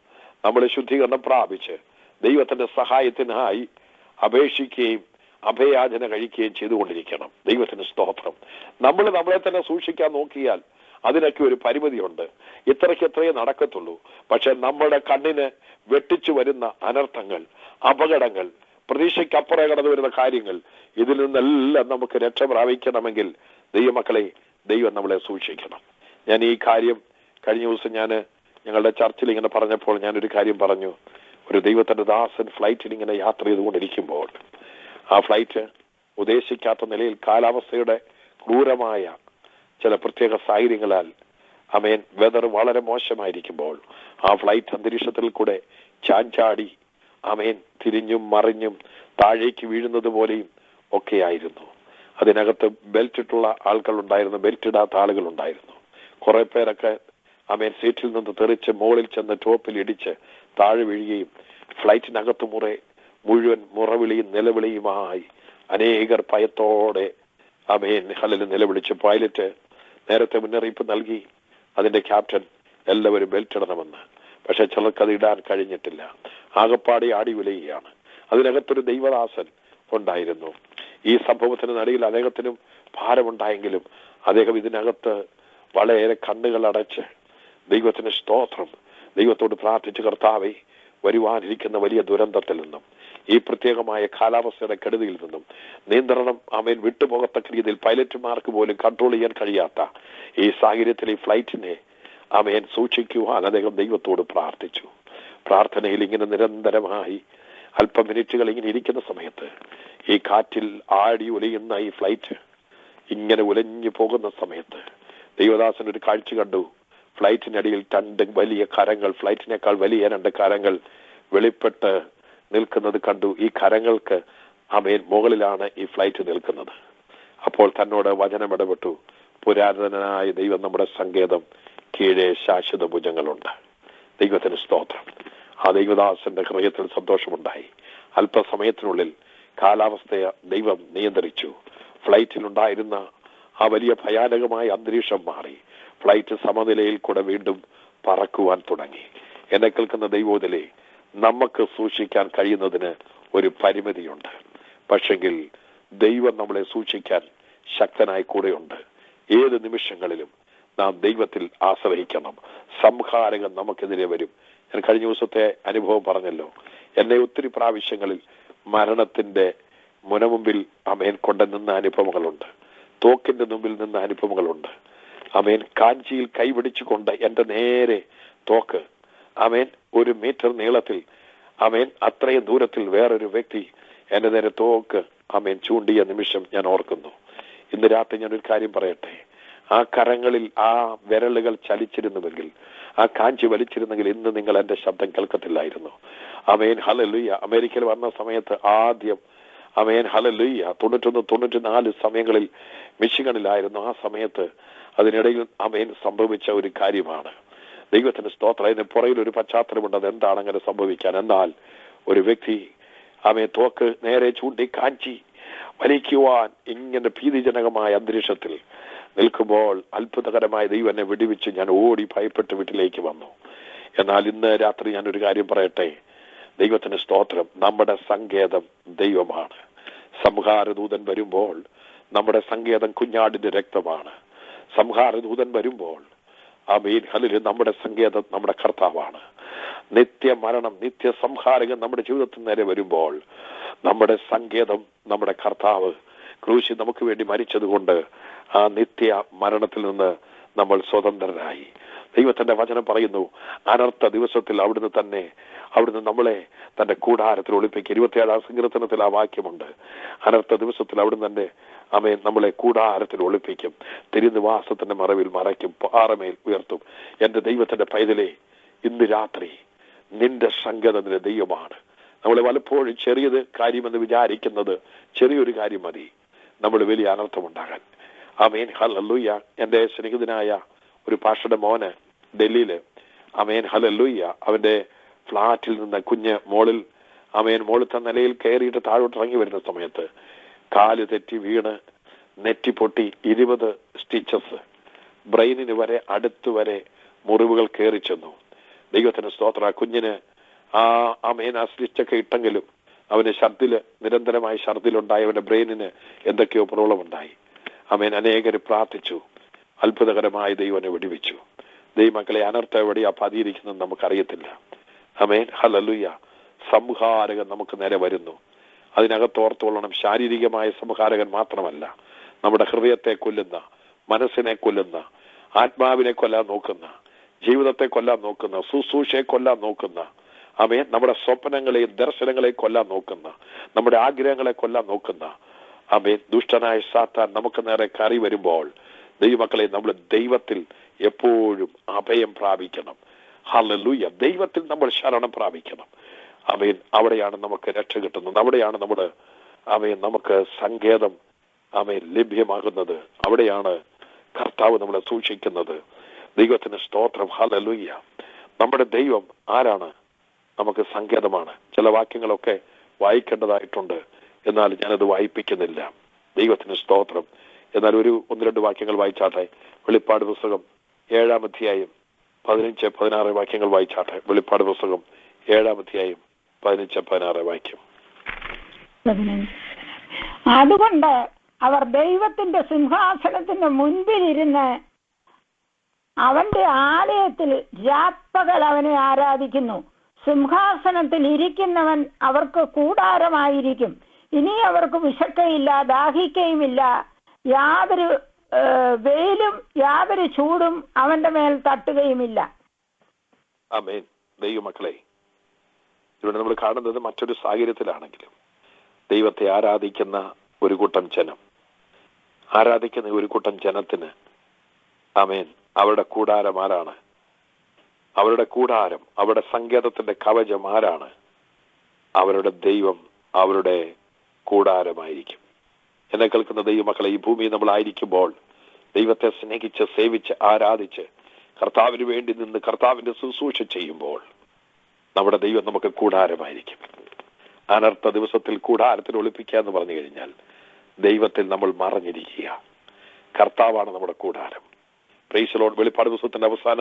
നമ്മളെ ശുദ്ധീകരണം പ്രാപിച്ച് ദൈവത്തിന്റെ സഹായത്തിനായി അപേക്ഷിക്കുകയും അഭയാചന കഴിക്കുകയും ചെയ്തുകൊണ്ടിരിക്കണം. ദൈവത്തിന് സ്തോത്രം. നമ്മൾ നമ്മളെ തന്നെ സൂക്ഷിക്കാൻ നോക്കിയാൽ അതിനൊക്കെ ഒരു പരിമിതിയുണ്ട്. ഇത്രയ്ക്കെത്രയേ നടക്കത്തുള്ളൂ. പക്ഷെ നമ്മുടെ കണ്ണിന് വെട്ടിച്ചു വരുന്ന അനർത്ഥങ്ങൾ, അപകടങ്ങൾ, പ്രതീക്ഷയ്ക്കപ്പുറം കടന്നു വരുന്ന കാര്യങ്ങൾ, ഇതിൽ നിന്നെല്ലാം നമുക്ക് രക്ഷ പ്രാപിക്കണമെങ്കിൽ ദൈവമക്കളെ, ദൈവം നമ്മളെ സൂക്ഷിക്കണം. ഞാൻ ഈ കാര്യം കഴിഞ്ഞ ദിവസം ഞങ്ങളുടെ ചർച്ചിൽ ഇങ്ങനെ പറഞ്ഞപ്പോൾ ഞാനൊരു കാര്യം പറഞ്ഞു. ഒരു ദൈവത്തിന്റെ ദാസൻ ഫ്ലൈറ്റിൽ ഇങ്ങനെ യാത്ര ചെയ്തുകൊണ്ടിരിക്കുമ്പോൾ ആ ഫ്ലൈറ്റ് ഉദ്ദേശിക്കാത്ത നിലയിൽ കാലാവസ്ഥയുടെ ക്രൂരമായ ചില പ്രത്യേക സാഹചര്യങ്ങളാൽ ആമേൻ വെതർ വളരെ മോശമായിരിക്കുമ്പോൾ ആ ഫ്ലൈറ്റ് അന്തരീക്ഷത്തിൽ കൂടെ ചാഞ്ചാടി ആമേൻ തിരിഞ്ഞും മറിഞ്ഞും താഴേക്ക് വീഴുന്നത് പോലെയും ഒക്കെയായിരുന്നു. അതിനകത്ത് ബെൽറ്റ് ഇട്ടുള്ള ആളുകളുണ്ടായിരുന്നു, ബെൽറ്റ് ഇടാത്ത ആളുകളുണ്ടായിരുന്നു. കുറെ പേരൊക്കെ ആമേൻ സീറ്റിൽ നിന്ന് തെറിച്ച് മുകളിൽ ചെന്ന് ടോപ്പിൽ ഇടിച്ച് താഴെ വീഴുകയും ഫ്ലൈറ്റിനകത്ത് മുഴുവൻ മുറവിളിയും നിലവിളിയുമായി അനേകർ ഭയത്തോടെ ആമേൻ ഹല്ലേലൂയ നിലവിളിച്ച് പൈലറ്റ് നേരത്തെ മുന്നറിയിപ്പ് നൽകി അതിന്റെ ക്യാപ്റ്റൻ എല്ലാവരും ബെൽറ്റ് ഇടണമെന്ന്. പക്ഷെ ചിലർക്ക് അത് ഇടാൻ കഴിഞ്ഞിട്ടില്ല. ആകപ്പാടി ആടി ഉലയുകയാണ്. അതിനകത്തൊരു ദൈവദാസൻ ഉണ്ടായിരുന്നു. ഈ സംഭവത്തിന് നടുവിൽ അദ്ദേഹത്തിനും ഭാരമുണ്ടായെങ്കിലും അദ്ദേഹം ഇതിനകത്ത് വളരെ കണ്ണുകൾ അടച്ച് ദൈവത്തിന് സ്തോത്രം, ദൈവത്തോട് പ്രാർത്ഥിച്ച് കർത്താവേ, വരുവാനിരിക്കുന്ന വലിയ ദുരന്തത്തിൽ നിന്നും ഈ പ്രത്യേകമായ കാലാവസ്ഥയുടെ കെടുതിയിൽ നിന്നും നിയന്ത്രണം ആമേൻ വിട്ടുപോകത്തക്ക രീതിയിൽ പൈലറ്റുമാർക്ക് പോലും കൺട്രോൾ ചെയ്യാൻ കഴിയാത്ത ഈ സാഹചര്യത്തിൽ ഈ ഫ്ലൈറ്റിനെ ആമേൻ സൂക്ഷിക്കുവാൻ അദ്ദേഹം ദൈവത്തോട് പ്രാർത്ഥിച്ചു. പ്രാർത്ഥനയിൽ ഇങ്ങനെ നിരന്തരമായി അല്പം മിനിറ്റുകൾ ഇങ്ങനെ ഇരിക്കുന്ന സമയത്ത് ഈ കാറ്റിൽ ആടി ഉലയുന്ന ഈ ഫ്ലൈറ്റ് ഇങ്ങനെ ഉലഞ്ഞു പോകുന്ന സമയത്ത് ദൈവദാസൻ ഒരു കാഴ്ച കണ്ടു. ഫ്ലൈറ്റിനടിയിൽ രണ്ട് വലിയ കരങ്ങൾ, ഫ്ലൈറ്റിനേക്കാൾ വലിയ രണ്ട് കരങ്ങൾ വെളിപ്പെട്ട് നിൽക്കുന്നത് കണ്ടു. ഈ കരങ്ങൾക്ക് ആമേൻ മുകളിലാണ് ഈ ഫ്ലൈറ്റ് നിൽക്കുന്നത്. അപ്പോൾ തന്നോട് വചനം ഇടപെട്ടു, പുരാതനായ ദൈവം നമ്മുടെ സങ്കേതം, കീഴേ ശാശ്വത ഭുജങ്ങളുണ്ട്. ദൈവത്തിന് സ്തോത്രം. ആ ദൈവദാസന്റെ ഹൃദയത്തിൽ സന്തോഷമുണ്ടായി. അല്പസമയത്തിനുള്ളിൽ കാലാവസ്ഥയെ ദൈവം നിയന്ത്രിച്ചു. ഫ്ലൈറ്റിലുണ്ടായിരുന്ന ആ വലിയ ഭയാനകമായ അന്തരീക്ഷം മാറി. ഫ്ലൈറ്റ് സമനിലയിൽ കൂടെ വീണ്ടും പറക്കുവാൻ തുടങ്ങി. എന്നെ കേൾക്കുന്ന ദൈവോദലേ, നമുക്ക് സൂക്ഷിക്കാൻ കഴിയുന്നതിന് ഒരു പരിമിതിയുണ്ട്. പക്ഷെങ്കിൽ ദൈവം നമ്മളെ സൂക്ഷിക്കാൻ ശക്തനായി കൂടെയുണ്ട്. ഏത് നിമിഷങ്ങളിലും നാം ദൈവത്തിൽ ആശ്രയിക്കണം. സംഹാരകൻ നമുക്കെതിരെ വരും. ഞാൻ കഴിഞ്ഞ ദിവസത്തെ അനുഭവം പറഞ്ഞല്ലോ. എന്നെ ഒത്തിരി പ്രാവശ്യങ്ങളിൽ മരണത്തിന്റെ മുനമുമ്പിൽ ആമേൻ കൊണ്ടുനിന്ന അനുഭവങ്ങളുണ്ട്. തോക്കിന്റെ മുമ്പിൽ നിന്ന അനുഭവങ്ങളുണ്ട്. ആമേൻ കാഞ്ചിയിൽ കൈപിടിച്ചുകൊണ്ട് എന്റെ നേരെ തോക്ക് ആമേൻ 1 മീറ്റർ നീളത്തിൽ ആമേൻ അത്രയും ദൂരത്തിൽ വേറൊരു വ്യക്തി എന്റെ നേരെ തോക്ക് ആമേൻ ചൂണ്ടിയ നിമിഷം ഞാൻ ഓർക്കുന്നു. ഇന്ന് രാത്രി ഞാനൊരു കാര്യം പറയട്ടെ. ആ കരങ്ങളിൽ ആ വിരലുകൾ ചലിച്ചിരുന്നുവെങ്കിൽ, ആ കാഞ്ചി വലിച്ചിരുന്നെങ്കിൽ ഇന്ന് നിങ്ങൾ എന്റെ ശബ്ദം കേൾക്കത്തില്ലായിരുന്നു. Amen hallelujah. അമേരിക്കയിൽ വന്ന സമയത്ത് ആദ്യം ആമേൻ ഹല്ലേലൂയ 91-94 സമയങ്ങളിൽ മിഷിഗണിലായിരുന്നു. ആ സമയത്ത് അതിനിടയിൽ ആമേൻ സംഭവിച്ച ഒരു കാര്യമാണ്. ദൈവത്തിന്റെ സ്തോത്രം. അതിന് പുറയിൽ ഒരു പശ്ചാത്തലമുണ്ട്. അതെന്താണ് അങ്ങനെ സംഭവിക്കാൻ? എന്നാൽ ഒരു വ്യക്തി ആമേൻ തോക്ക് നേരെ ചൂണ്ടി കാഞ്ചി വലിക്കുവാൻ ഇങ്ങനെ ഭീതിജനകമായ അന്തരീക്ഷത്തിൽ നിൽക്കുമ്പോൾ അത്ഭുതകരമായ ദൈവം എന്നെ വെടിവെച്ച് ഞാൻ ഓടി ഭയപ്പെട്ട് വീട്ടിലേക്ക് വന്നു. എന്നാൽ ഇന്ന് രാത്രി ഞാനൊരു കാര്യം പറയട്ടെ. ദൈവത്തിന്റെ സ്തോത്രം. നമ്മുടെ സങ്കേതം ദൈവമാണ്. സംഹാരദൂതൻ വരുമ്പോൾ നമ്മുടെ സങ്കേതം കുഞ്ഞാടിന്റെ രക്തമാണ്. സംഹാരദൂതൻ വരുമ്പോൾ ആമേൻ ഹല്ലേലൂയ നമ്മുടെ സങ്കേതം നമ്മുടെ കർത്താവാണ്. നിത്യമരണം, നിത്യ സംഹാരകൻ നമ്മുടെ ജീവിതത്തിൽ നേരെ വരുമ്പോൾ നമ്മുടെ സങ്കേതം നമ്മുടെ കർത്താവ് ക്രൂശിൽ നമുക്ക് വേണ്ടി മരിച്ചതുകൊണ്ട് ആ നിത്യ മരണത്തിൽ നിന്ന് നമ്മൾ സ്വതന്ത്രരായി. ദൈവത്തിന്റെ വചനം പറയുന്നു, അനർത്ഥ ദിവസത്തിൽ അവിടുന്ന് നമ്മളെ തന്റെ കൂടാരത്തിൽ ഒളിപ്പിക്കുക. 27-ാം സങ്കീർത്തനത്തിൽ ആ വാക്യമുണ്ട്. അനർത്ഥ ദിവസത്തിൽ അവിടുന്ന് തന്നെ ആമേൻ നമ്മളെ കൂടാരത്തിൽ ഒളിപ്പിക്കും, തിരുനിവാസത്തിന്റെ മറവിൽ മറയ്ക്കും, പാറമേൽ ഉയർത്തും. എന്റെ ദൈവത്തിന്റെ പൈതലേ, ഇന്ന് രാത്രി നിന്റെ സങ്കേതത്തിന്റെ ദൈവമാണ്. നമ്മളെ പലപ്പോഴും ചെറിയത് കാര്യമെന്ന് വിചാരിക്കുന്നത് ചെറിയൊരു കാര്യം മതി നമ്മൾ വലിയ അനർത്ഥമുണ്ടാകാൻ. ആമേൻ, ഹല്ലേലൂയ. എന്റെ സ്നേഹിതനായ ഒരു പാസ്റ്ററുടെ മോന് ഡൽഹിയില്, ആമേൻ, ഹല്ലേലൂയ, അവന്റെ ഫ്ലാറ്റിൽ നിന്ന് കുഞ്ഞ് മോളിൽ, ആമേൻ, മോളിലത്തെ നിലയിൽ കയറിയിട്ട് താഴോട്ട് ഇറങ്ങി വരുന്ന സമയത്ത് കാല് തെറ്റി വീണ് നെറ്റി പൊട്ടി 20 സ്റ്റിച്ചസ്, ബ്രെയിനിന് വരെ അടുത്തുവരെ മുറിവുകൾ കയറി ചെന്നു. ദൈവത്തിന് സ്തോത്ര. കുഞ്ഞിന് ആമേൻ ആ സ്റ്റിച്ചൊക്കെ ഇട്ടെങ്കിലും അവന് നിരന്തരമായി ഛർദിലുണ്ടായി. അവന്റെ ബ്രെയിനിന് എന്തൊക്കെയോ പ്രോബ്ലം ഉണ്ടായി. ആമേൻ, അനേകര് പ്രാർത്ഥിച്ചു. അത്ഭുതകരമായി ദൈവനെ വെടിവെച്ചു. ദൈവമക്കളെ, അനർത്ഥം എവിടെയാ പതിയിരിക്കുന്നത് നമുക്കറിയത്തില്ല. ആമേൻ, ഹല്ലേലൂയ. സംഹാരകൻ നമുക്ക് നേരെ വരുന്നു. അതിനകത്തോർത്തോളണം, ശാരീരികമായ സംഹാരകൻ മാത്രമല്ല, നമ്മുടെ ഹൃദയത്തെ കൊല്ലുന്ന, മനസ്സിനെ കൊല്ലുന്ന, ആത്മാവിനെ കൊല്ലാൻ നോക്കുന്ന, ജീവിതത്തെ കൊല്ലാൻ നോക്കുന്ന, ശുശ്രൂഷയെ കൊല്ലാൻ നോക്കുന്ന, ആമേൻ, നമ്മുടെ സ്വപ്നങ്ങളെയും ദർശനങ്ങളെയും കൊല്ലാൻ നോക്കുന്ന, നമ്മുടെ ആഗ്രഹങ്ങളെ കൊല്ലാൻ നോക്കുന്ന, ആമേൻ, ദുഷ്ടനായ സാത്താൻ നമുക്ക് നേരെ കയറി വരുമ്പോൾ ദൈവമക്കളെ, നമ്മൾ ദൈവത്തിൽ എപ്പോഴും അഭയം പ്രാപിക്കണം. ഹല്ലേലൂയ. ദൈവത്തിൽ നമ്മൾ ശരണം പ്രാപിക്കണം. ആമേൻ, അവിടെയാണ് നമുക്ക് രക്ഷ കിട്ടുന്നത്. അവിടെയാണ് നമുക്ക് സങ്കേതം ലഭ്യമാകുന്നത്. അവിടെയാണ് കർത്താവ് നമ്മളെ സൂക്ഷിക്കുന്നത്. ദൈവത്തിന് സ്തോത്രം. ഹല്ലേലൂയ. നമ്മുടെ ദൈവം ആരാണ്? നമുക്ക് സങ്കേതമാണ്. ചില വാക്യങ്ങളൊക്കെ വായിക്കേണ്ടതായിട്ടുണ്ട്, എന്നാൽ ഞാനത് വായിപ്പിക്കുന്നില്ല. ദൈവത്തിന് സ്തോത്രം. എന്നാൽ 1-2 വാക്യങ്ങൾ വായിച്ചാട്ടെ. വെളിപ്പാട് പുസ്തകം 7-ാം അധ്യായം 15-16 വാക്യങ്ങൾ വായിച്ചാട്ടെ. വെളിപ്പാട് പുസ്തകം 7-ാം അധ്യായം 15-16 വാക്യം. അതുകൊണ്ട് അവർ ദൈവത്തിന്റെ സിംഹാസനത്തിന്റെ മുൻപിലിരുന്ന് അവന്റെ ആലയത്തിൽ രാപ്പകൽ അവനെ ആരാധിക്കുന്നു. സിംഹാസനത്തിൽ ഇരിക്കുന്നവൻ അവർക്ക് കൂടാരമായിരിക്കും. ഇനി അവർക്ക് വിശക്കയില്ല, ദാഹിക്കയുമില്ല. യാതൊരു വെയിലും യാതൊരു ചൂടും അവന്റെ മേൽ തട്ടുകയുമില്ല. ആമേൻ. ദൈവമക്കളെ, ഇവിടെ നമ്മൾ കാണുന്നത് മറ്റൊരു സാഹചര്യത്തിലാണെങ്കിലും ദൈവത്തെ ആരാധിക്കുന്ന ഒരു കൂട്ടം ജനം, ആരാധിക്കുന്ന ഒരു കൂട്ടം ജനത്തിന്, ആമേൻ, അവരുടെ കൂടാരം ആരാണ്? അവരുടെ കൂടാരം, അവരുടെ സങ്കേതത്തിന്റെ കവചം ആരാണ്? അവരുടെ ദൈവം അവരുടെ കൂടാരമായിരിക്കും. എന്നെ കേൾക്കുന്ന ദൈവമക്കളെ, ഈ ഭൂമിയിൽ നമ്മളായിരിക്കുമ്പോൾ ദൈവത്തെ സ്നേഹിച്ച്, സേവിച്ച്, ആരാധിച്ച്, കർത്താവിന് വേണ്ടി നിന്ന് കർത്താവിന്റെ ശുശ്രൂഷ ചെയ്യുമ്പോൾ നമ്മുടെ ദൈവം നമുക്ക് കൂടാരമായിരിക്കും. അനർത്ഥ ദിവസത്തിൽ കൂടാരത്തിൽ ഒളിപ്പിക്കുക എന്ന് പറഞ്ഞു കഴിഞ്ഞാൽ ദൈവത്തിൽ നമ്മൾ മറഞ്ഞിരിക്കുക. കർത്താവാണ് നമ്മുടെ കൂടാരം. Price the Lord. വെളിപ്പാട് പുസ്തകത്തിന്റെ അവസാന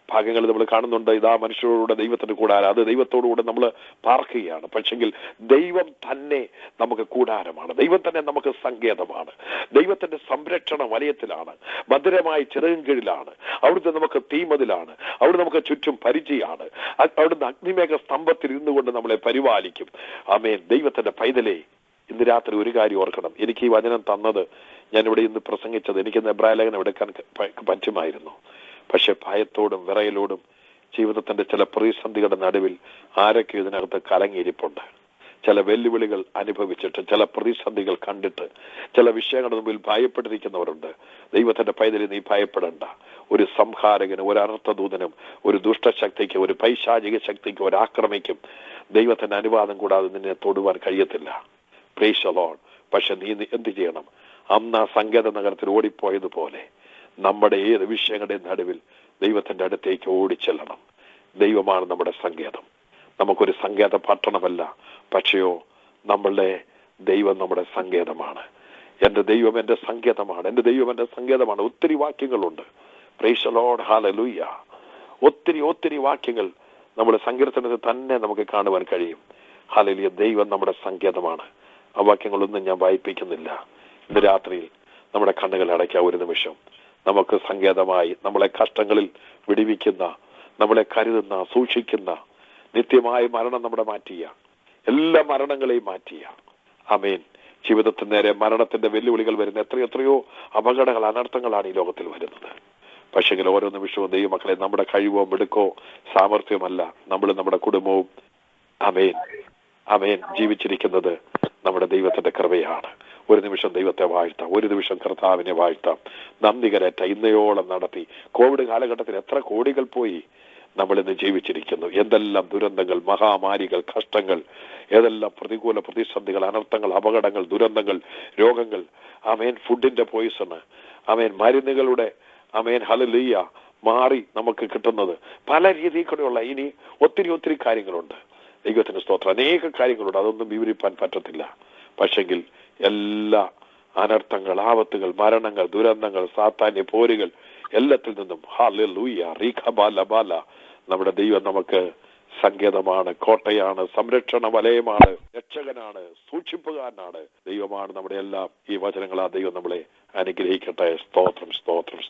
ഭാഗങ്ങൾ നമ്മൾ കാണുന്നുണ്ട്. ഇതാ മനുഷ്യരോടുകൂടെ ദൈവത്തിന്റെ കൂടാരം. അത് ദൈവത്തോടുകൂടെ നമ്മൾ പാർക്കുകയാണ്. പക്ഷെങ്കിൽ ദൈവം തന്നെ നമുക്ക് കൂടാരമാണ്. ദൈവം തന്നെ നമുക്ക് സങ്കേതമാണ്. ദൈവത്തിന്റെ സംരക്ഷണ വലയത്തിലാണ്, ഭദ്രമായ ചിറകിൻ കീഴിലാണ്. അവിടുത്തെ നമുക്ക് തീമതിലാണ്. അവിടെ നമുക്ക് ചുറ്റും പരിചയമാണ്. അവിടുന്ന് അഗ്നിമേഘ സ്തംഭത്തിൽ ഇരുന്നുകൊണ്ട് നമ്മളെ പരിപാലിക്കും. ആമേൻ. ദൈവത്തിന്റെ പൈതലേ, ഇന്ന് രാത്രി ഒരു കാര്യം ഓർക്കണം. എനിക്ക് ഈ വചനം തന്നത്, ഞാനിവിടെ ഇന്ന് പ്രസംഗിച്ചത്, എനിക്കിന്ന് എബ്രായ ലേഖനം എടുക്കാൻ പറ്റുമായിരുന്നു. പക്ഷെ ഭയത്തോടും വിറയലോടും ജീവിതത്തിന്റെ ചില പ്രതിസന്ധികളുടെ നടുവിൽ ആരൊക്കെ ഇതിനകത്ത് കലങ്ങിയിരിപ്പുണ്ട്. ചില വെല്ലുവിളികൾ അനുഭവിച്ചിട്ട്, ചില പ്രതിസന്ധികൾ കണ്ടിട്ട്, ചില വിഷയങ്ങളുടെ മുമ്പിൽ ഭയപ്പെട്ടിരിക്കുന്നവരുണ്ട്. ദൈവത്തിന്റെ പൈതലിൽ നീ ഭയപ്പെടേണ്ട. ഒരു സംഹാരകനും, ഒരു അനർത്ഥദൂതനും, ഒരു ദുഷ്ടശക്തിക്ക്, ഒരു പൈശാചിക ശക്തിക്ക്, ഒരു ആക്രമിക്കും ദൈവത്തിന്റെ അനുവാദം കൂടാതെ നിന്നെ തൊടുവാൻ കഴിയത്തില്ല. Price the Lord. പക്ഷെ നീ എന്ത് ചെയ്യണം? അന്ന് ആ സങ്കേത നഗരത്തിൽ ഓടിപ്പോയതുപോലെ നമ്മുടെ ഏത് വിഷയങ്ങളുടെ നടുവിൽ ദൈവത്തിന്റെ അടുത്തേക്ക് ഓടിച്ചെല്ലണം. ദൈവമാണ് നമ്മുടെ സങ്കേതം. നമുക്കൊരു സങ്കേത പട്ടണമല്ല, പക്ഷെയോ നമ്മളുടെ ദൈവം നമ്മുടെ സങ്കേതമാണ്. എന്റെ ദൈവം എന്റെ സങ്കേതമാണ്, എന്റെ ദൈവം എന്റെ സങ്കേതമാണ്. ഒത്തിരി വാക്യങ്ങളുണ്ട്. Praise the Lord. ഹല്ലേലൂയ. ഒത്തിരി വാക്യങ്ങൾ നമ്മുടെ സങ്കീർത്തനത്തിൽ തന്നെ നമുക്ക് കാണുവാൻ കഴിയും. ഹല്ലേലൂയ. ദൈവം നമ്മുടെ സങ്കേതമാണ്. ആ വാക്യങ്ങളൊന്നും ഞാൻ വായിപ്പിക്കുന്നില്ല. ഇന്ന് രാത്രിയിൽ നമ്മുടെ കണ്ണുകൾ അടയ്ക്കാൻ ഒരു നിമിഷം. നമുക്ക് സങ്കേതമായി, നമ്മളെ കഷ്ടങ്ങളിൽ വിടിവിക്കുന്ന, നമ്മളെ കരുതുന്ന, സൂക്ഷിക്കുന്ന, നിത്യമായ മരണം നമ്മുടെ മാറ്റിയ, എല്ലാ മരണങ്ങളെയും മാറ്റിയ, ആമേൻ, ജീവിതത്തിന് നേരെ മരണത്തിന്റെ വെല്ലുവിളികൾ വരുന്ന എത്രയോ അപകടങ്ങൾ, അനർത്ഥങ്ങളാണ് ഈ ലോകത്തിൽ വരുന്നത്. പക്ഷെങ്കിൽ ഓരോ നിമിഷവും ദൈവമക്കളെ, നമ്മുടെ കഴിവോ മിടുക്കോ സാമർഥ്യമല്ല, നമ്മുടെ കുടുംബവും ആമേൻ ജീവിച്ചിരിക്കുന്നത് നമ്മുടെ ദൈവത്തിന്റെ കൃപയാണ്. ഒരു നിമിഷം ദൈവത്തെ വാഴ്ത്താം, ഒരു നിമിഷം കർത്താവിനെ വാഴ്ത്താം. നന്ദി കരേറ്റ ഇന്നയോളം നടത്തി. കോവിഡ് കാലഘട്ടത്തിൽ എത്ര കോടികൾ പോയി നമ്മളിന്ന് ജീവിച്ചിരിക്കുന്നു. എന്തെല്ലാം ദുരന്തങ്ങൾ, മഹാമാരികൾ, കഷ്ടങ്ങൾ, ഏതെല്ലാം പ്രതികൂല പ്രതിസന്ധികൾ, അനർത്ഥങ്ങൾ, അപകടങ്ങൾ, ദുരന്തങ്ങൾ, രോഗങ്ങൾ. ആമേൻ. ഫുഡിന്റെ പോയിസണ്, ആമേൻ. മരുന്നുകളുടെ ആമേൻ ഹല്ലേലൂയ മാറി നമുക്ക് കിട്ടുന്നത് പല രീതിയിൽ കൂടെയുള്ള ഇനി ഒത്തിരി കാര്യങ്ങളുണ്ട്. ദൈവത്തിന് സ്തോത്രം. അനേക കാര്യങ്ങളുണ്ട്, അതൊന്നും വിവരിപ്പാൻ പറ്റത്തില്ല. പക്ഷെങ്കിൽ എല്ലാ അനർത്ഥങ്ങൾ, ആപത്തുകൾ, മരണങ്ങൾ, ദുരന്തങ്ങൾ, സാത്താന്യ പോരുകൾ എല്ലാത്തിൽ നിന്നും ഹല്ലേലൂയ റീഖബാല നമ്മുടെ ദൈവം നമുക്ക് സങ്കേതമാണ്, കോട്ടയാണ്, സംരക്ഷണ വലയമാണ്, രക്ഷകനാണ്, സൂക്ഷിപ്പുകാരനാണ്, ദൈവമാണ്. നമ്മുടെ എല്ലാം ഈ വചനങ്ങളാ ദൈവം നമ്മളെ അനുഗ്രഹിക്കട്ടെ. സ്തോത്രം.